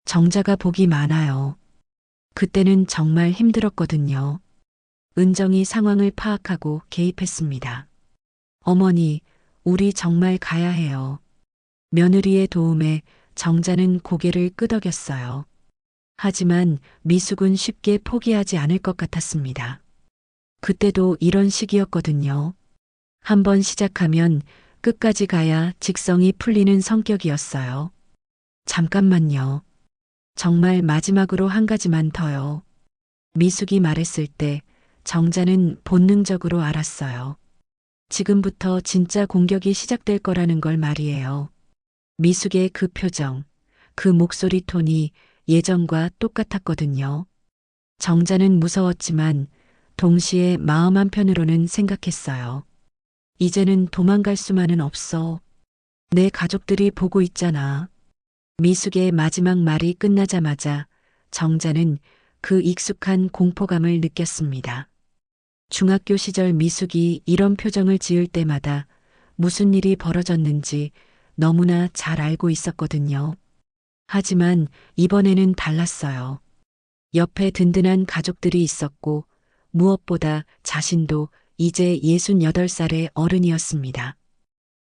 정자가 복이 많아요. 그때는 정말 힘들었거든요. 은정이 상황을 파악하고 개입했습니다. 어머니, 우리 정말 가야 해요. 며느리의 도움에 정자는 고개를 끄덕였어요. 하지만 미숙은 쉽게 포기하지 않을 것 같았습니다. 그때도 이런 식이었거든요. 한번 시작하면 끝까지 가야 직성이 풀리는 성격이었어요. 잠깐만요. 정말 마지막으로 한 가지만 더요. 미숙이 말했을 때 정자는 본능적으로 알았어요. 지금부터 진짜 공격이 시작될 거라는 걸 말이에요. 미숙의 그 표정, 그 목소리 톤이 예전과 똑같았거든요. 정자는 무서웠지만 동시에 마음 한편으로는 생각했어요. 이제는 도망갈 수만은 없어. 내 가족들이 보고 있잖아. 미숙의 마지막 말이 끝나자마자 정자는 그 익숙한 공포감을 느꼈습니다. 중학교 시절 미숙이 이런 표정을 지을 때마다 무슨 일이 벌어졌는지 너무나 잘 알고 있었거든요. 하지만 이번에는 달랐어요. 옆에 든든한 가족들이 있었고 무엇보다 자신도 이제 68살의 어른이었습니다.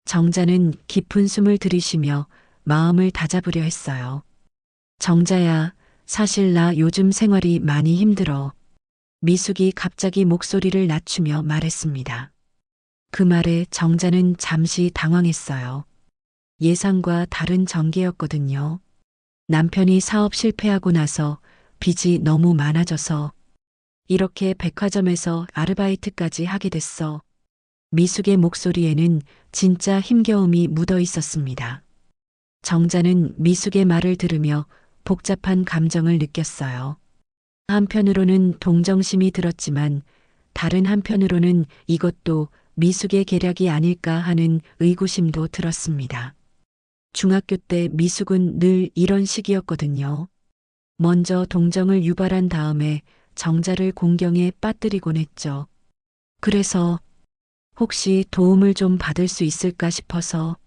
정자는 깊은 숨을 들이쉬며 마음을 다잡으려 했어요. 정자야, 사실 나 요즘 생활이 많이 힘들어. 미숙이 갑자기 목소리를 낮추며 말했습니다. 그 말에 정자는 잠시 당황했어요. 예상과 다른 전개였거든요. 남편이 사업 실패하고 나서 빚이 너무 많아져서 이렇게 백화점에서 아르바이트까지 하게 됐어. 미숙의 목소리에는 진짜 힘겨움이 묻어 있었습니다. 정자는 미숙의 말을 들으며 복잡한 감정을 느꼈어요. 한편으로는 동정심이 들었지만 다른 한편으로는 이것도 미숙의 계략이 아닐까 하는 의구심도 들었습니다. 중학교 때 미숙은 늘 이런 식이었거든요. 먼저 동정을 유발한 다음에 정자를 공경에 빠뜨리곤 했죠. 그래서 혹시 도움을 좀 받을 수 있을까 싶어서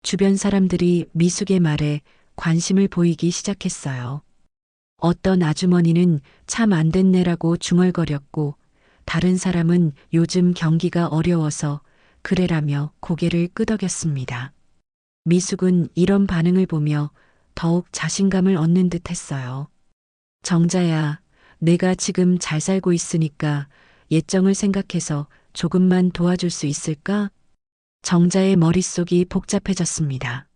주변 사람들이 미숙의 말에 관심을 보이기 시작했어요. 어떤 아주머니는 참 안 됐네라고 중얼거렸고, 다른 사람은 요즘 경기가 어려워서 그래라며 고개를 끄덕였습니다. 미숙은 이런 반응을 보며 더욱 자신감을 얻는 듯 했어요. 정자야, 내가 지금 잘 살고 있으니까 예정을 생각해서 조금만 도와줄 수 있을까? 정자의 머릿속이 복잡해졌습니다.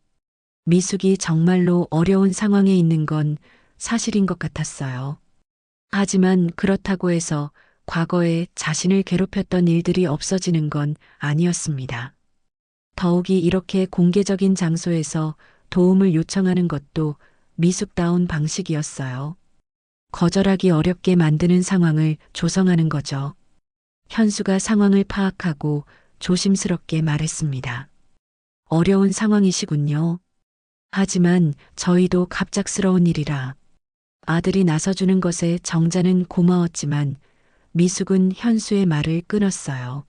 미숙이 정말로 어려운 상황에 있는 건 사실인 것 같았어요. 하지만 그렇다고 해서 과거에 자신을 괴롭혔던 일들이 없어지는 건 아니었습니다. 더욱이 이렇게 공개적인 장소에서 도움을 요청하는 것도 미숙다운 방식이었어요. 거절하기 어렵게 만드는 상황을 조성하는 거죠. 현수가 상황을 파악하고 조심스럽게 말했습니다. 어려운 상황이시군요. 하지만 저희도 갑작스러운 일이라 아들이 나서주는 것에 정자는 고마웠지만 미숙은 현수의 말을 끊었어요.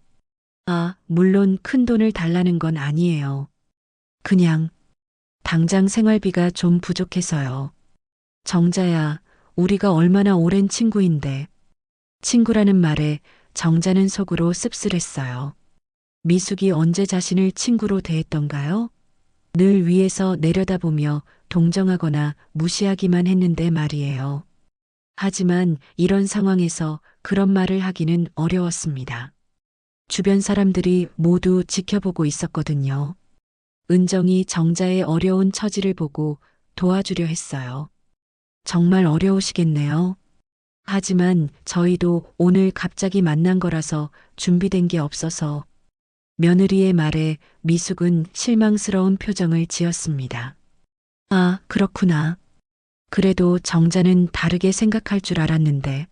아, 물론 큰 돈을 달라는 건 아니에요. 그냥 당장 생활비가 좀 부족해서요. 정자야, 우리가 얼마나 오랜 친구인데. 친구라는 말에 정자는 속으로 씁쓸했어요. 미숙이 언제 자신을 친구로 대했던가요? 늘 위에서 내려다보며 동정하거나 무시하기만 했는데 말이에요. 하지만 이런 상황에서 그런 말을 하기는 어려웠습니다. 주변 사람들이 모두 지켜보고 있었거든요. 은정이 정자의 어려운 처지를 보고 도와주려 했어요. 정말 어려우시겠네요. 하지만 저희도 오늘 갑자기 만난 거라서 준비된 게 없어서. 며느리의 말에 미숙은 실망스러운 표정을 지었습니다. 아, 그렇구나. 그래도 정자는 다르게 생각할 줄 알았는데.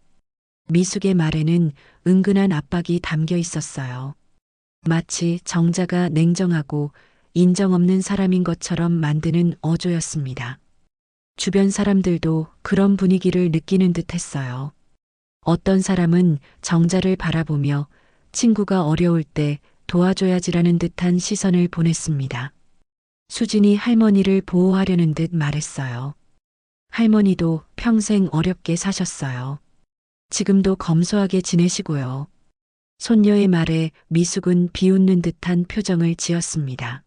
미숙의 말에는 은근한 압박이 담겨 있었어요. 마치 정자가 냉정하고 인정 없는 사람인 것처럼 만드는 어조였습니다. 주변 사람들도 그런 분위기를 느끼는 듯 했어요. 어떤 사람은 정자를 바라보며 친구가 어려울 때 도와줘야지라는 듯한 시선을 보냈습니다. 수진이 할머니를 보호하려는 듯 말했어요. 할머니도 평생 어렵게 사셨어요. 지금도 검소하게 지내시고요. 손녀의 말에 미숙은 비웃는 듯한 표정을 지었습니다.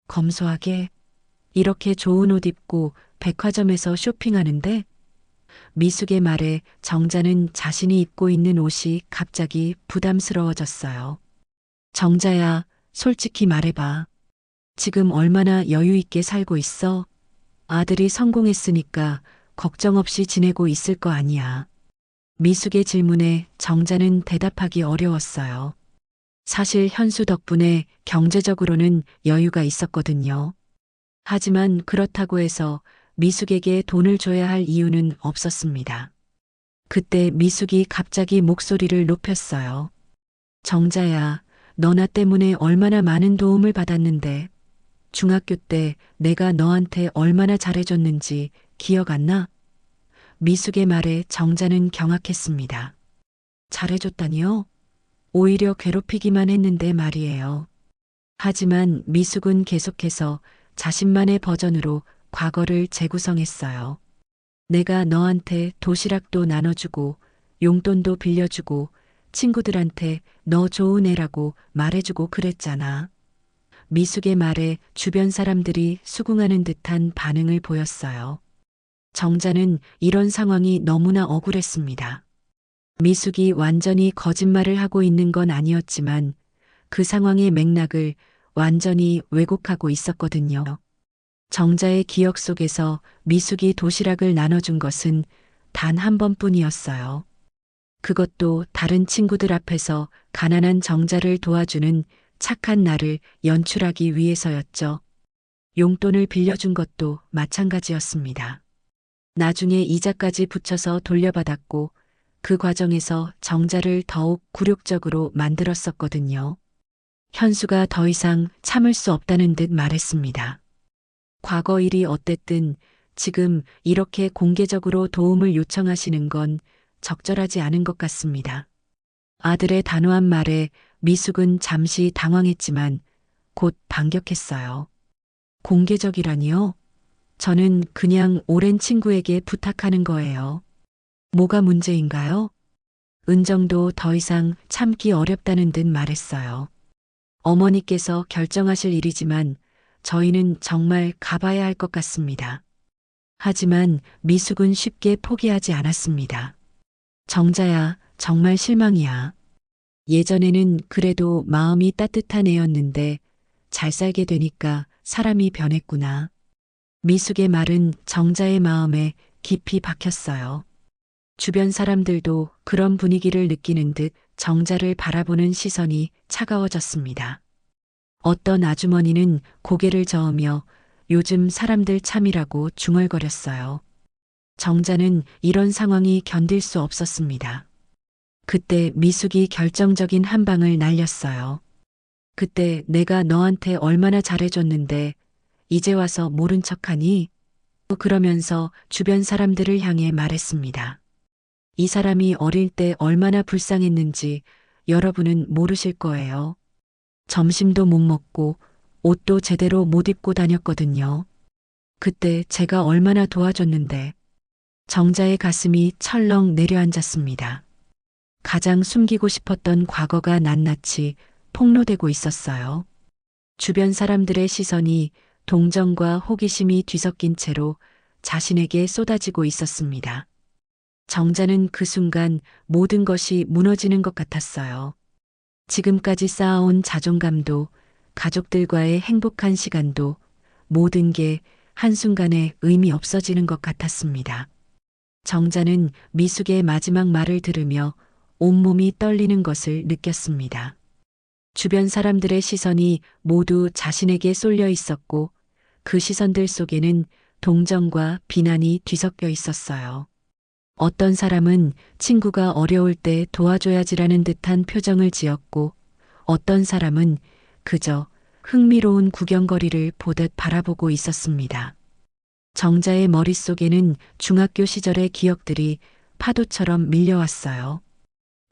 검소하게? 이렇게 좋은 옷 입고 백화점에서 쇼핑하는데? 미숙의 말에 정자는 자신이 입고 있는 옷이 갑자기 부담스러워졌어요. 정자야, 솔직히 말해봐. 지금 얼마나 여유 있게 살고 있어? 아들이 성공했으니까 걱정 없이 지내고 있을 거 아니야. 미숙의 질문에 정자는 대답하기 어려웠어요. 사실 현수 덕분에 경제적으로는 여유가 있었거든요. 하지만 그렇다고 해서 미숙에게 돈을 줘야 할 이유는 없었습니다. 그때 미숙이 갑자기 목소리를 높였어요. 정자야, 너나 때문에 얼마나 많은 도움을 받았는데 중학교 때 내가 너한테 얼마나 잘해줬는지 기억 안 나? 미숙의 말에 정자는 경악했습니다. 잘해줬다니요? 오히려 괴롭히기만 했는데 말이에요. 하지만 미숙은 계속해서 자신만의 버전으로 과거를 재구성했어요. 내가 너한테 도시락도 나눠주고 용돈도 빌려주고 친구들한테 너 좋은 애라고 말해주고 그랬잖아. 미숙의 말에 주변 사람들이 수긍하는 듯한 반응을 보였어요. 정자는 이런 상황이 너무나 억울했습니다. 미숙이 완전히 거짓말을 하고 있는 건 아니었지만 그 상황의 맥락을 완전히 왜곡하고 있었거든요. 정자의 기억 속에서 미숙이 도시락을 나눠준 것은 단 한 번뿐이었어요. 그것도 다른 친구들 앞에서 가난한 정자를 도와주는 착한 나를 연출하기 위해서였죠. 용돈을 빌려준 것도 마찬가지였습니다. 나중에 이자까지 붙여서 돌려받았고 그 과정에서 정자를 더욱 굴욕적으로 만들었었거든요. 현수가 더 이상 참을 수 없다는 듯 말했습니다. 과거 일이 어땠든 지금 이렇게 공개적으로 도움을 요청하시는 건 적절하지 않은 것 같습니다. 아들의 단호한 말에 미숙은 잠시 당황했지만 곧 반격했어요. 공개적이라니요? 저는 그냥 오랜 친구에게 부탁하는 거예요. 뭐가 문제인가요? 은정도 더 이상 참기 어렵다는 듯 말했어요. 어머니께서 결정하실 일이지만 저희는 정말 가봐야 할 것 같습니다. 하지만 미숙은 쉽게 포기하지 않았습니다. 정자야, 정말 실망이야. 예전에는 그래도 마음이 따뜻한 애였는데 잘 살게 되니까 사람이 변했구나. 미숙의 말은 정자의 마음에 깊이 박혔어요. 주변 사람들도 그런 분위기를 느끼는 듯 정자를 바라보는 시선이 차가워졌습니다. 어떤 아주머니는 고개를 저으며 요즘 사람들 참이라고 중얼거렸어요. 정자는 이런 상황이 견딜 수 없었습니다. 그때 미숙이 결정적인 한 방을 날렸어요. 그때 내가 너한테 얼마나 잘해줬는데 이제 와서 모른 척하니? 그러면서 주변 사람들을 향해 말했습니다. 이 사람이 어릴 때 얼마나 불쌍했는지 여러분은 모르실 거예요. 점심도 못 먹고 옷도 제대로 못 입고 다녔거든요. 그때 제가 얼마나 도와줬는데. 정자의 가슴이 철렁 내려앉았습니다. 가장 숨기고 싶었던 과거가 낱낱이 폭로되고 있었어요. 주변 사람들의 시선이 동정과 호기심이 뒤섞인 채로 자신에게 쏟아지고 있었습니다. 정자는 그 순간 모든 것이 무너지는 것 같았어요. 지금까지 쌓아온 자존감도 가족들과의 행복한 시간도 모든 게 한순간에 의미 없어지는 것 같았습니다. 정자는 미숙의 마지막 말을 들으며 온몸이 떨리는 것을 느꼈습니다. 주변 사람들의 시선이 모두 자신에게 쏠려 있었고 그 시선들 속에는 동정과 비난이 뒤섞여 있었어요. 어떤 사람은 친구가 어려울 때 도와줘야지라는 듯한 표정을 지었고 어떤 사람은 그저 흥미로운 구경거리를 보듯 바라보고 있었습니다. 정자의 머릿속에는 중학교 시절의 기억들이 파도처럼 밀려왔어요.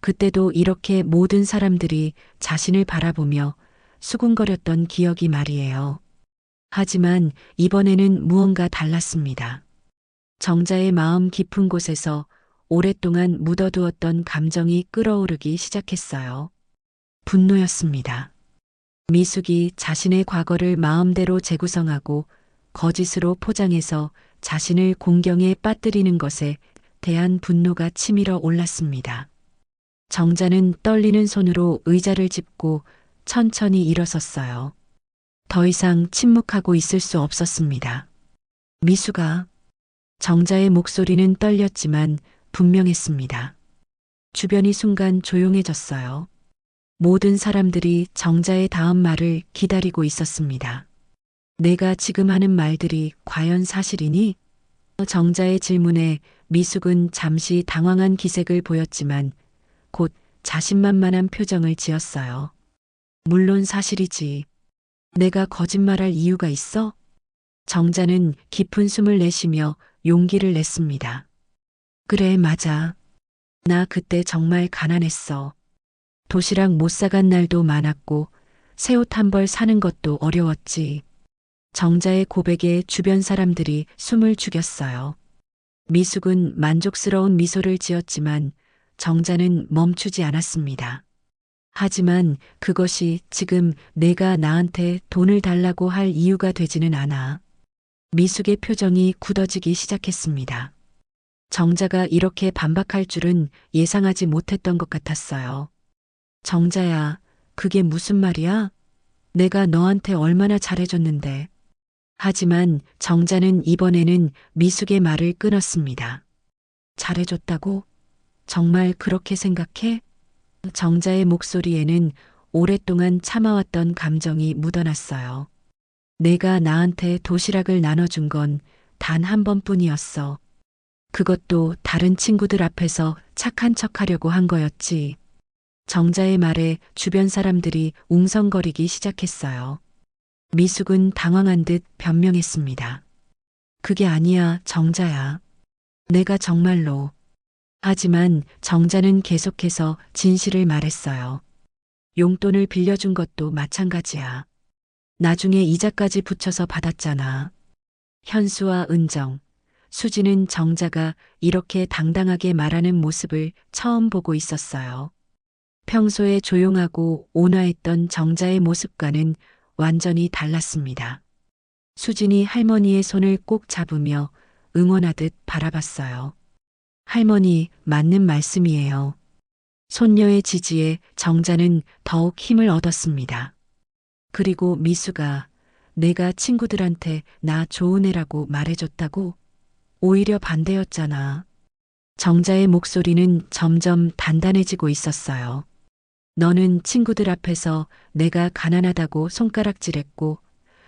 그때도 이렇게 모든 사람들이 자신을 바라보며 수군거렸던 기억이 말이에요. 하지만 이번에는 무언가 달랐습니다. 정자의 마음 깊은 곳에서 오랫동안 묻어두었던 감정이 끓어오르기 시작했어요. 분노였습니다. 미숙이 자신의 과거를 마음대로 재구성하고 거짓으로 포장해서 자신을 공경에 빠뜨리는 것에 대한 분노가 치밀어 올랐습니다. 정자는 떨리는 손으로 의자를 짚고 천천히 일어섰어요. 더 이상 침묵하고 있을 수 없었습니다. 미숙아. 정자의 목소리는 떨렸지만 분명했습니다. 주변이 순간 조용해졌어요. 모든 사람들이 정자의 다음 말을 기다리고 있었습니다. 내가 지금 하는 말들이 과연 사실이니? 정자의 질문에 미숙은 잠시 당황한 기색을 보였지만 곧 자신만만한 표정을 지었어요. 물론 사실이지. 내가 거짓말할 이유가 있어? 정자는 깊은 숨을 내쉬며 용기를 냈습니다. 그래, 맞아. 나 그때 정말 가난했어. 도시락 못 사간 날도 많았고 새 옷 한 벌 사는 것도 어려웠지. 정자의 고백에 주변 사람들이 숨을 죽였어요. 미숙은 만족스러운 미소를 지었지만 정자는 멈추지 않았습니다. 하지만 그것이 지금 내가 나한테 돈을 달라고 할 이유가 되지는 않아. 미숙의 표정이 굳어지기 시작했습니다. 정자가 이렇게 반박할 줄은 예상하지 못했던 것 같았어요. 정자야, 그게 무슨 말이야? 내가 너한테 얼마나 잘해줬는데. 하지만 정자는 이번에는 미숙의 말을 끊었습니다. 잘해줬다고? 정말 그렇게 생각해? 정자의 목소리에는 오랫동안 참아왔던 감정이 묻어났어요. 내가 나한테 도시락을 나눠준 건 단 한 번뿐이었어. 그것도 다른 친구들 앞에서 착한 척하려고 한 거였지. 정자의 말에 주변 사람들이 웅성거리기 시작했어요. 미숙은 당황한 듯 변명했습니다. 그게 아니야, 정자야. 내가 정말로. 하지만 정자는 계속해서 진실을 말했어요. 용돈을 빌려준 것도 마찬가지야. 나중에 이자까지 붙여서 받았잖아. 현수와 은정, 수지는 정자가 이렇게 당당하게 말하는 모습을 처음 보고 있었어요. 평소에 조용하고 온화했던 정자의 모습과는 완전히 달랐습니다. 수진이 할머니의 손을 꼭 잡으며 응원하듯 바라봤어요. 할머니, 맞는 말씀이에요. 손녀의 지지에 정자는 더욱 힘을 얻었습니다. 그리고 미수가 내가 친구들한테 나 좋은 애라고 말해줬다고? 오히려 반대였잖아. 정자의 목소리는 점점 단단해지고 있었어요. 너는 친구들 앞에서 내가 가난하다고 손가락질했고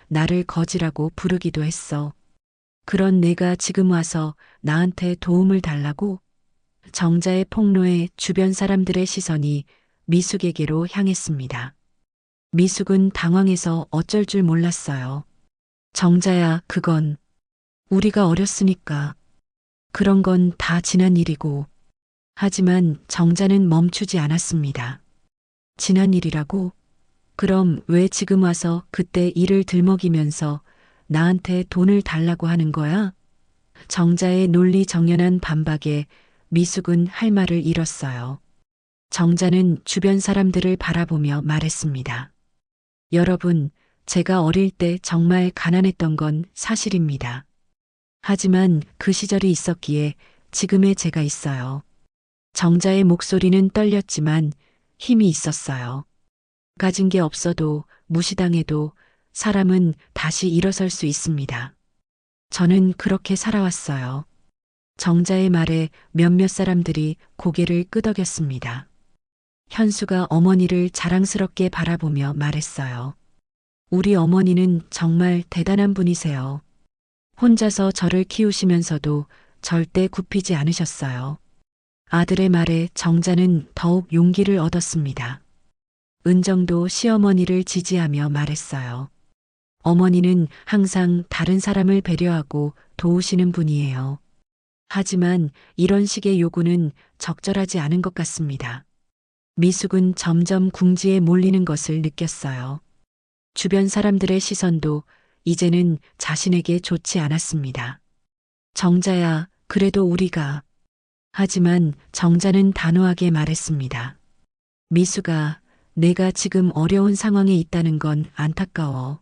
나를 거지라고 부르기도 했어. 그런 내가 지금 와서 나한테 도움을 달라고? 정자의 폭로에 주변 사람들의 시선이 미숙에게로 향했습니다. 미숙은 당황해서 어쩔 줄 몰랐어요. 정자야, 그건 우리가 어렸으니까. 그런 건 다 지난 일이고. 하지만 정자는 멈추지 않았습니다. 지난 일이라고? 그럼 왜 지금 와서 그때 일을 들먹이면서 나한테 돈을 달라고 하는 거야? 정자의 논리정연한 반박에 미숙은 할 말을 잃었어요. 정자는 주변 사람들을 바라보며 말했습니다. 여러분, 제가 어릴 때 정말 가난했던 건 사실입니다. 하지만 그 시절이 있었기에 지금의 제가 있어요. 정자의 목소리는 떨렸지만 힘이 있었어요. 가진 게 없어도 무시당해도 사람은 다시 일어설 수 있습니다. 저는 그렇게 살아왔어요. 정자의 말에 몇몇 사람들이 고개를 끄덕였습니다. 현수가 어머니를 자랑스럽게 바라보며 말했어요. 우리 어머니는 정말 대단한 분이세요. 혼자서 저를 키우시면서도 절대 굽히지 않으셨어요. 아들의 말에 정자는 더욱 용기를 얻었습니다. 은정도 시어머니를 지지하며 말했어요. 어머니는 항상 다른 사람을 배려하고 도우시는 분이에요. 하지만 이런 식의 요구는 적절하지 않은 것 같습니다. 미숙은 점점 궁지에 몰리는 것을 느꼈어요. 주변 사람들의 시선도 이제는 자신에게 좋지 않았습니다. 정자야, 그래도 우리가. 하지만 정자는 단호하게 말했습니다. 미숙아, 내가 지금 어려운 상황에 있다는 건 안타까워.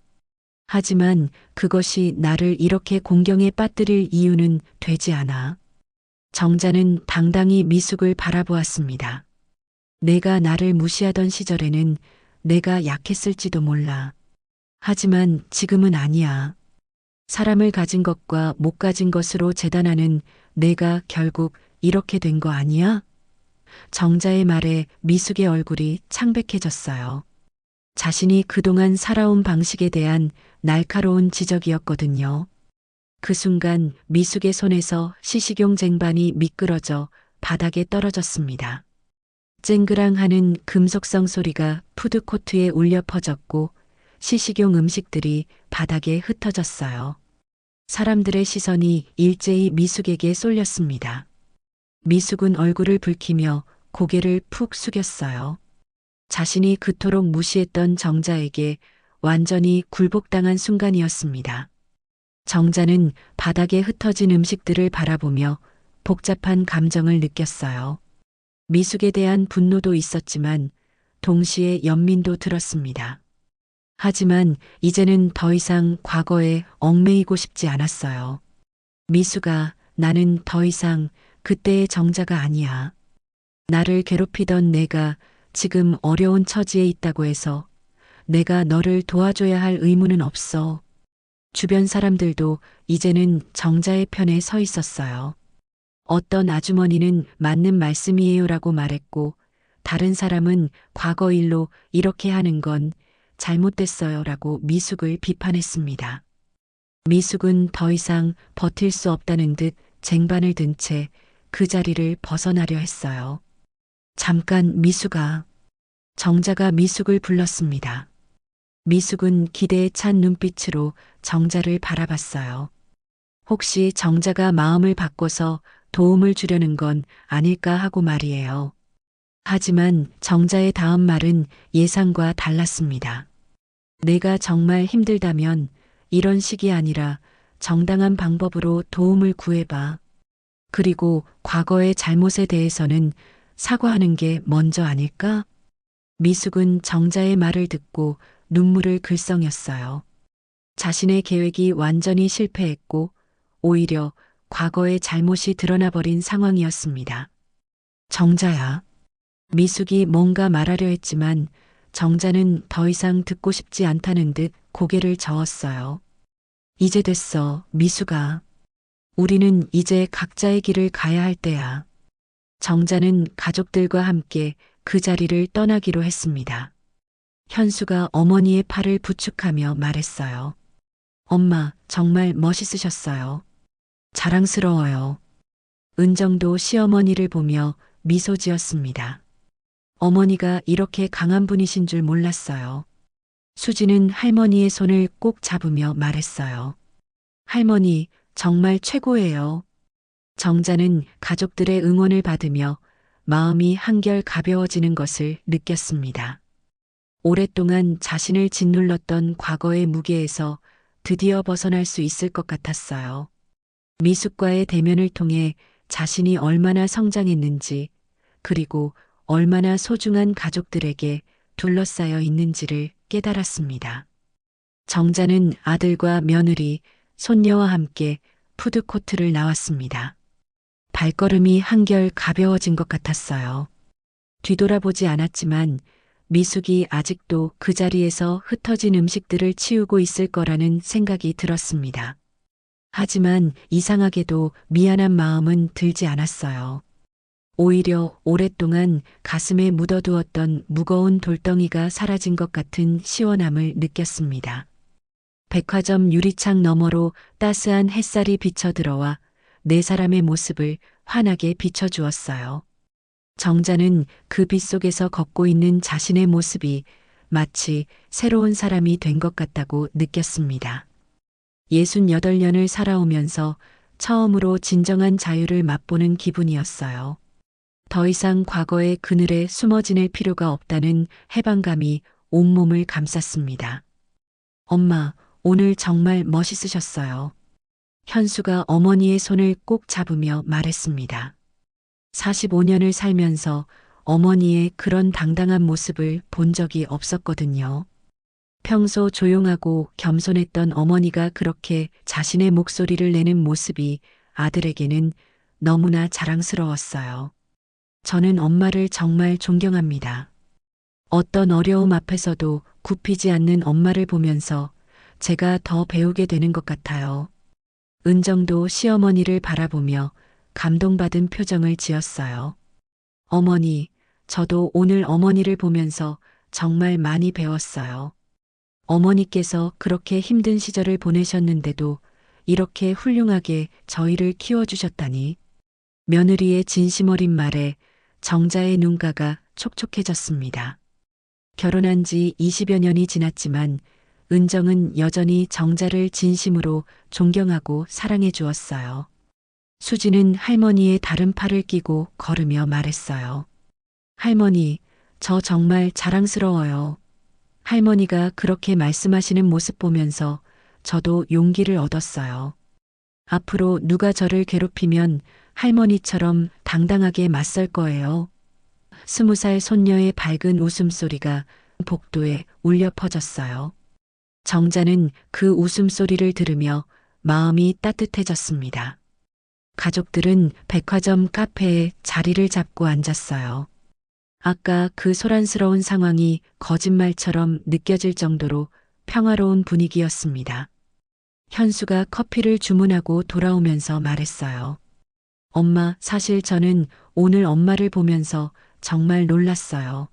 하지만 그것이 나를 이렇게 공경에 빠뜨릴 이유는 되지 않아. 정자는 당당히 미숙을 바라보았습니다. 내가 나를 무시하던 시절에는 내가 약했을지도 몰라. 하지만 지금은 아니야. 사람을 가진 것과 못 가진 것으로 재단하는 내가 결국 이렇게 된 거 아니야? 정자의 말에 미숙의 얼굴이 창백해졌어요. 자신이 그동안 살아온 방식에 대한 날카로운 지적이었거든요. 그 순간 미숙의 손에서 시식용 쟁반이 미끄러져 바닥에 떨어졌습니다. 쨍그랑하는 금속성 소리가 푸드코트에 울려 퍼졌고 시식용 음식들이 바닥에 흩어졌어요. 사람들의 시선이 일제히 미숙에게 쏠렸습니다. 미숙은 얼굴을 붉히며 고개를 푹 숙였어요. 자신이 그토록 무시했던 정자에게 완전히 굴복당한 순간이었습니다. 정자는 바닥에 흩어진 음식들을 바라보며 복잡한 감정을 느꼈어요. 미숙에 대한 분노도 있었지만 동시에 연민도 들었습니다. 하지만 이제는 더 이상 과거에 얽매이고 싶지 않았어요. 미숙아, 나는 더 이상 그때의 정자가 아니야. 나를 괴롭히던 내가 지금 어려운 처지에 있다고 해서 내가 너를 도와줘야 할 의무는 없어. 주변 사람들도 이제는 정자의 편에 서 있었어요. 어떤 아주머니는 맞는 말씀이에요라고 말했고 다른 사람은 과거 일로 이렇게 하는 건 잘못됐어요라고 미숙을 비판했습니다. 미숙은 더 이상 버틸 수 없다는 듯 쟁반을 든 채 그 자리를 벗어나려 했어요. 잠깐 미숙아. 정자가 미숙을 불렀습니다. 미숙은 기대에 찬 눈빛으로 정자를 바라봤어요. 혹시 정자가 마음을 바꿔서 도움을 주려는 건 아닐까 하고 말이에요. 하지만 정자의 다음 말은 예상과 달랐습니다. 내가 정말 힘들다면 이런 식이 아니라 정당한 방법으로 도움을 구해봐. 그리고 과거의 잘못에 대해서는 사과하는 게 먼저 아닐까? 미숙은 정자의 말을 듣고 눈물을 글썽였어요. 자신의 계획이 완전히 실패했고 오히려 과거의 잘못이 드러나 버린 상황이었습니다. 정자야. 미숙이 뭔가 말하려 했지만 정자는 더 이상 듣고 싶지 않다는 듯 고개를 저었어요. 이제 됐어, 미숙아. 우리는 이제 각자의 길을 가야 할 때야. 정자는 가족들과 함께 그 자리를 떠나기로 했습니다. 현수가 어머니의 팔을 부축하며 말했어요. 엄마, 정말 멋있으셨어요. 자랑스러워요. 은정도 시어머니를 보며 미소 지었습니다. 어머니가 이렇게 강한 분이신 줄 몰랐어요. 수지는 할머니의 손을 꼭 잡으며 말했어요. 할머니, 정말 최고예요. 정자는 가족들의 응원을 받으며 마음이 한결 가벼워지는 것을 느꼈습니다. 오랫동안 자신을 짓눌렀던 과거의 무게에서 드디어 벗어날 수 있을 것 같았어요. 미숙과의 대면을 통해 자신이 얼마나 성장했는지, 그리고 얼마나 소중한 가족들에게 둘러싸여 있는지를 깨달았습니다. 정자는 아들과 며느리, 손녀와 함께 푸드코트를 나왔습니다. 발걸음이 한결 가벼워진 것 같았어요. 뒤돌아보지 않았지만 미숙이 아직도 그 자리에서 흩어진 음식들을 치우고 있을 거라는 생각이 들었습니다. 하지만 이상하게도 미안한 마음은 들지 않았어요. 오히려 오랫동안 가슴에 묻어두었던 무거운 돌덩이가 사라진 것 같은 시원함을 느꼈습니다. 백화점 유리창 너머로 따스한 햇살이 비쳐들어와 네 사람의 모습을 환하게 비춰주었어요. 정자는 그 빛 속에서 걷고 있는 자신의 모습이 마치 새로운 사람이 된 것 같다고 느꼈습니다. 68년을 살아오면서 처음으로 진정한 자유를 맛보는 기분이었어요. 더 이상 과거의 그늘에 숨어 지낼 필요가 없다는 해방감이 온몸을 감쌌습니다. 엄마, 오늘 정말 멋있으셨어요. 현수가 어머니의 손을 꼭 잡으며 말했습니다. 45년을 살면서 어머니의 그런 당당한 모습을 본 적이 없었거든요. 평소 조용하고 겸손했던 어머니가 그렇게 자신의 목소리를 내는 모습이 아들에게는 너무나 자랑스러웠어요. 저는 엄마를 정말 존경합니다. 어떤 어려움 앞에서도 굽히지 않는 엄마를 보면서 제가 더 배우게 되는 것 같아요. 은정도 시어머니를 바라보며 감동받은 표정을 지었어요. 어머니, 저도 오늘 어머니를 보면서 정말 많이 배웠어요. 어머니께서 그렇게 힘든 시절을 보내셨는데도 이렇게 훌륭하게 저희를 키워주셨다니. 며느리의 진심 어린 말에 정자의 눈가가 촉촉해졌습니다. 결혼한 지 20여 년이 지났지만 은정은 여전히 정자를 진심으로 존경하고 사랑해 주었어요. 수지는 할머니의 다른 팔을 끼고 걸으며 말했어요. 할머니, 저 정말 자랑스러워요. 할머니가 그렇게 말씀하시는 모습 보면서 저도 용기를 얻었어요. 앞으로 누가 저를 괴롭히면 할머니처럼 당당하게 맞설 거예요. 20살 손녀의 밝은 웃음소리가 복도에 울려 퍼졌어요. 정자는 그 웃음소리를 들으며 마음이 따뜻해졌습니다. 가족들은 백화점 카페에 자리를 잡고 앉았어요. 아까 그 소란스러운 상황이 거짓말처럼 느껴질 정도로 평화로운 분위기였습니다. 현수가 커피를 주문하고 돌아오면서 말했어요. 엄마, 사실 저는 오늘 엄마를 보면서 정말 놀랐어요.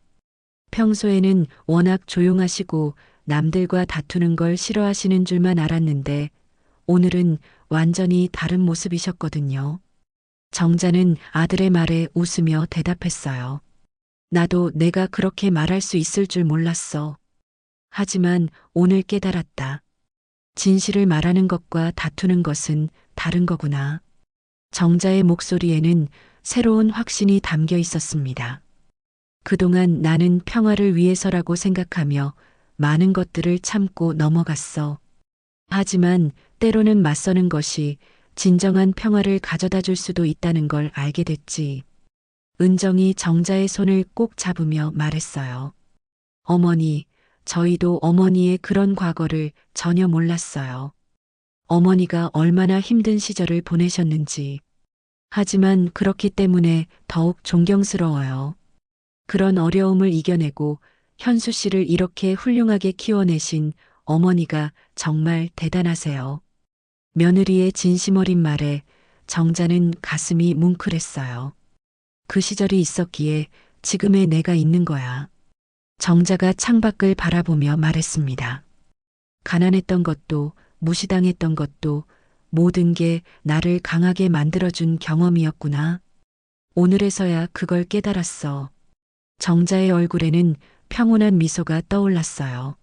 평소에는 워낙 조용하시고 남들과 다투는 걸 싫어하시는 줄만 알았는데 오늘은 완전히 다른 모습이셨거든요. 정자는 아들의 말에 웃으며 대답했어요. 나도 내가 그렇게 말할 수 있을 줄 몰랐어. 하지만 오늘 깨달았다. 진실을 말하는 것과 다투는 것은 다른 거구나. 정자의 목소리에는 새로운 확신이 담겨 있었습니다. 그동안 나는 평화를 위해서라고 생각하며 많은 것들을 참고 넘어갔어. 하지만 때로는 맞서는 것이 진정한 평화를 가져다 줄 수도 있다는 걸 알게 됐지. 은정이 정자의 손을 꼭 잡으며 말했어요. 어머니, 저희도 어머니의 그런 과거를 전혀 몰랐어요. 어머니가 얼마나 힘든 시절을 보내셨는지. 하지만 그렇기 때문에 더욱 존경스러워요. 그런 어려움을 이겨내고 현수 씨를 이렇게 훌륭하게 키워내신 어머니가 정말 대단하세요. 며느리의 진심 어린 말에 정자는 가슴이 뭉클했어요. 그 시절이 있었기에 지금의 내가 있는 거야. 정자가 창밖을 바라보며 말했습니다. 가난했던 것도 무시당했던 것도 모든 게 나를 강하게 만들어준 경험이었구나. 오늘에서야 그걸 깨달았어. 정자의 얼굴에는 평온한 미소가 떠올랐어요.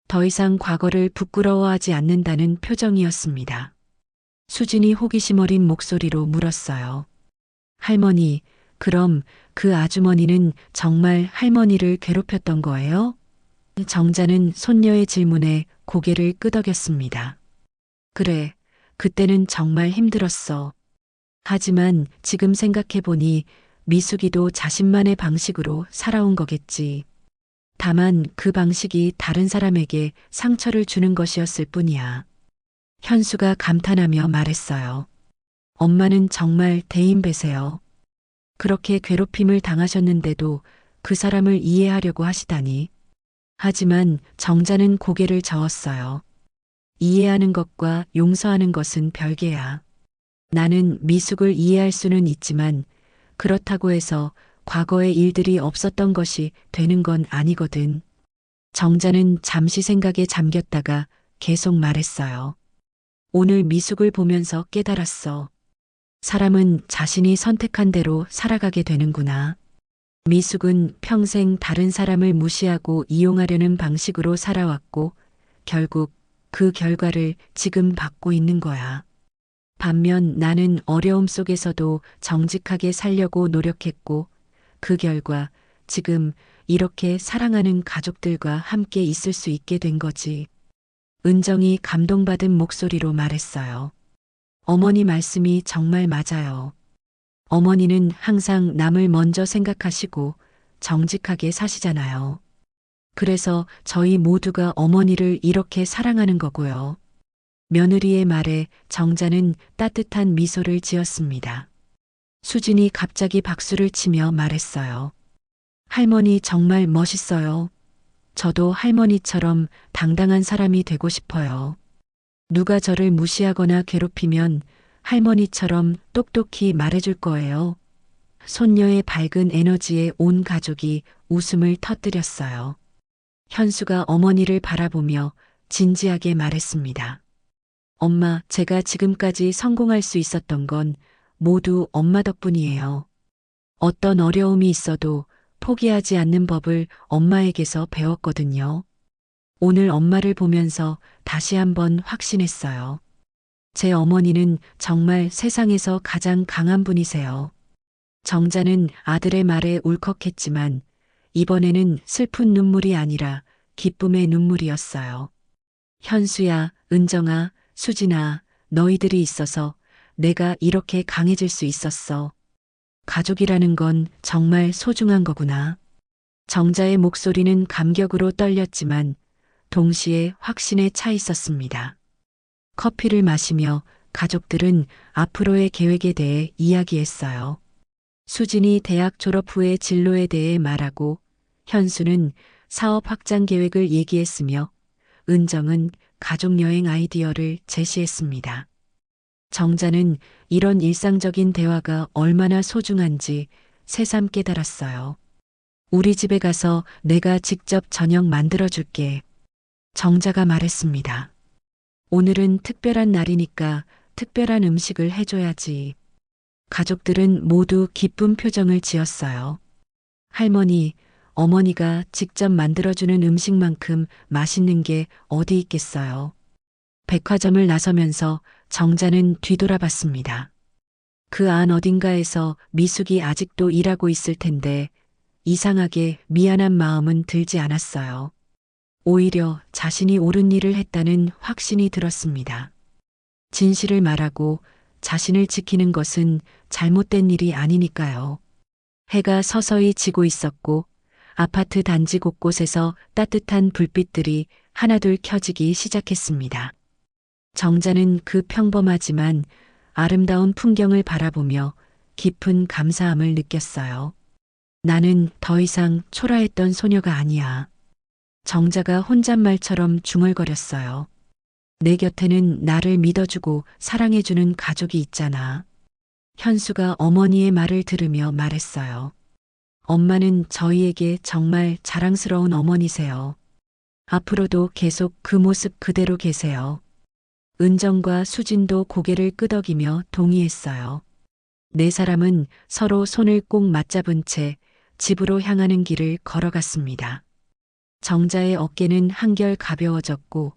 더 이상 과거를 부끄러워하지 않는다는 표정이었습니다. 수진이 호기심 어린 목소리로 물었어요. 할머니, 그럼 그 아주머니는 정말 할머니를 괴롭혔던 거예요? 정자는 손녀의 질문에 고개를 끄덕였습니다. 그래, 그때는 정말 힘들었어. 하지만 지금 생각해보니 미숙이도 자신만의 방식으로 살아온 거겠지. 다만 그 방식이 다른 사람에게 상처를 주는 것이었을 뿐이야. 현수가 감탄하며 말했어요. 엄마는 정말 대인배세요. 그렇게 괴롭힘을 당하셨는데도 그 사람을 이해하려고 하시다니. 하지만 정자는 고개를 저었어요. 이해하는 것과 용서하는 것은 별개야. 나는 미숙을 이해할 수는 있지만 그렇다고 해서 과거의 일들이 없었던 것이 되는 건 아니거든. 정자는 잠시 생각에 잠겼다가 계속 말했어요. 오늘 미숙을 보면서 깨달았어. 사람은 자신이 선택한 대로 살아가게 되는구나. 미숙은 평생 다른 사람을 무시하고 이용하려는 방식으로 살아왔고 결국 그 결과를 지금 받고 있는 거야. 반면 나는 어려움 속에서도 정직하게 살려고 노력했고 그 결과 지금 이렇게 사랑하는 가족들과 함께 있을 수 있게 된 거지. 은정이 감동받은 목소리로 말했어요. 어머니 말씀이 정말 맞아요. 어머니는 항상 남을 먼저 생각하시고 정직하게 사시잖아요. 그래서 저희 모두가 어머니를 이렇게 사랑하는 거고요. 며느리의 말에 정자는 따뜻한 미소를 지었습니다. 수진이 갑자기 박수를 치며 말했어요. 할머니 정말 멋있어요. 저도 할머니처럼 당당한 사람이 되고 싶어요. 누가 저를 무시하거나 괴롭히면 할머니처럼 똑똑히 말해줄 거예요. 손녀의 밝은 에너지에 온 가족이 웃음을 터뜨렸어요. 현수가 어머니를 바라보며 진지하게 말했습니다. 엄마, 제가 지금까지 성공할 수 있었던 건 모두 엄마 덕분이에요. 어떤 어려움이 있어도 포기하지 않는 법을 엄마에게서 배웠거든요. 오늘 엄마를 보면서 다시 한번 확신했어요. 제 어머니는 정말 세상에서 가장 강한 분이세요. 정자는 아들의 말에 울컥했지만 이번에는 슬픈 눈물이 아니라 기쁨의 눈물이었어요. 현수야, 은정아, 수진아, 너희들이 있어서 내가 이렇게 강해질 수 있었어. 가족이라는 건 정말 소중한 거구나. 정자의 목소리는 감격으로 떨렸지만 동시에 확신에 차 있었습니다. 커피를 마시며 가족들은 앞으로의 계획에 대해 이야기했어요. 수진이 대학 졸업 후의 진로에 대해 말하고 현수는 사업 확장 계획을 얘기했으며 은정은 가족여행 아이디어를 제시했습니다. 정자는 이런 일상적인 대화가 얼마나 소중한지 새삼 깨달았어요. 우리 집에 가서 내가 직접 저녁 만들어줄게. 정자가 말했습니다. 오늘은 특별한 날이니까 특별한 음식을 해줘야지. 가족들은 모두 기쁜 표정을 지었어요. 할머니, 어머니가 직접 만들어주는 음식만큼 맛있는 게 어디 있겠어요. 백화점을 나서면서 정자는 뒤돌아봤습니다. 그 안 어딘가에서 미숙이 아직도 일하고 있을 텐데 이상하게 미안한 마음은 들지 않았어요. 오히려 자신이 옳은 일을 했다는 확신이 들었습니다. 진실을 말하고 자신을 지키는 것은 잘못된 일이 아니니까요. 해가 서서히 지고 있었고 아파트 단지 곳곳에서 따뜻한 불빛들이 하나둘 켜지기 시작했습니다. 정자는 그 평범하지만 아름다운 풍경을 바라보며 깊은 감사함을 느꼈어요. 나는 더 이상 초라했던 소녀가 아니야. 정자가 혼잣말처럼 중얼거렸어요. 내 곁에는 나를 믿어주고 사랑해주는 가족이 있잖아. 현수가 어머니의 말을 들으며 말했어요. 엄마는 저희에게 정말 자랑스러운 어머니세요. 앞으로도 계속 그 모습 그대로 계세요. 은정과 수진도 고개를 끄덕이며 동의했어요. 네 사람은 서로 손을 꼭 맞잡은 채 집으로 향하는 길을 걸어갔습니다. 정자의 어깨는 한결 가벼워졌고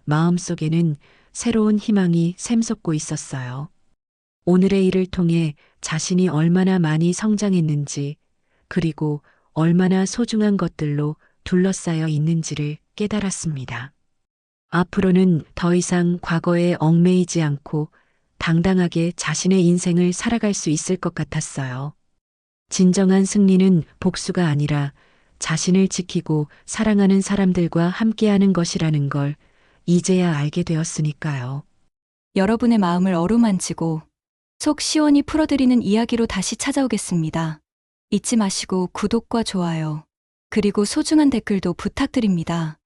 마음속에는 새로운 희망이 샘솟고 있었어요. 오늘의 일을 통해 자신이 얼마나 많이 성장했는지 그리고 얼마나 소중한 것들로 둘러싸여 있는지를 깨달았습니다. 앞으로는 더 이상 과거에 얽매이지 않고 당당하게 자신의 인생을 살아갈 수 있을 것 같았어요. 진정한 승리는 복수가 아니라 자신을 지키고 사랑하는 사람들과 함께하는 것이라는 걸 이제야 알게 되었으니까요. 여러분의 마음을 어루만지고 속 시원히 풀어드리는 이야기로 다시 찾아오겠습니다. 잊지 마시고 구독과 좋아요, 그리고 소중한 댓글도 부탁드립니다.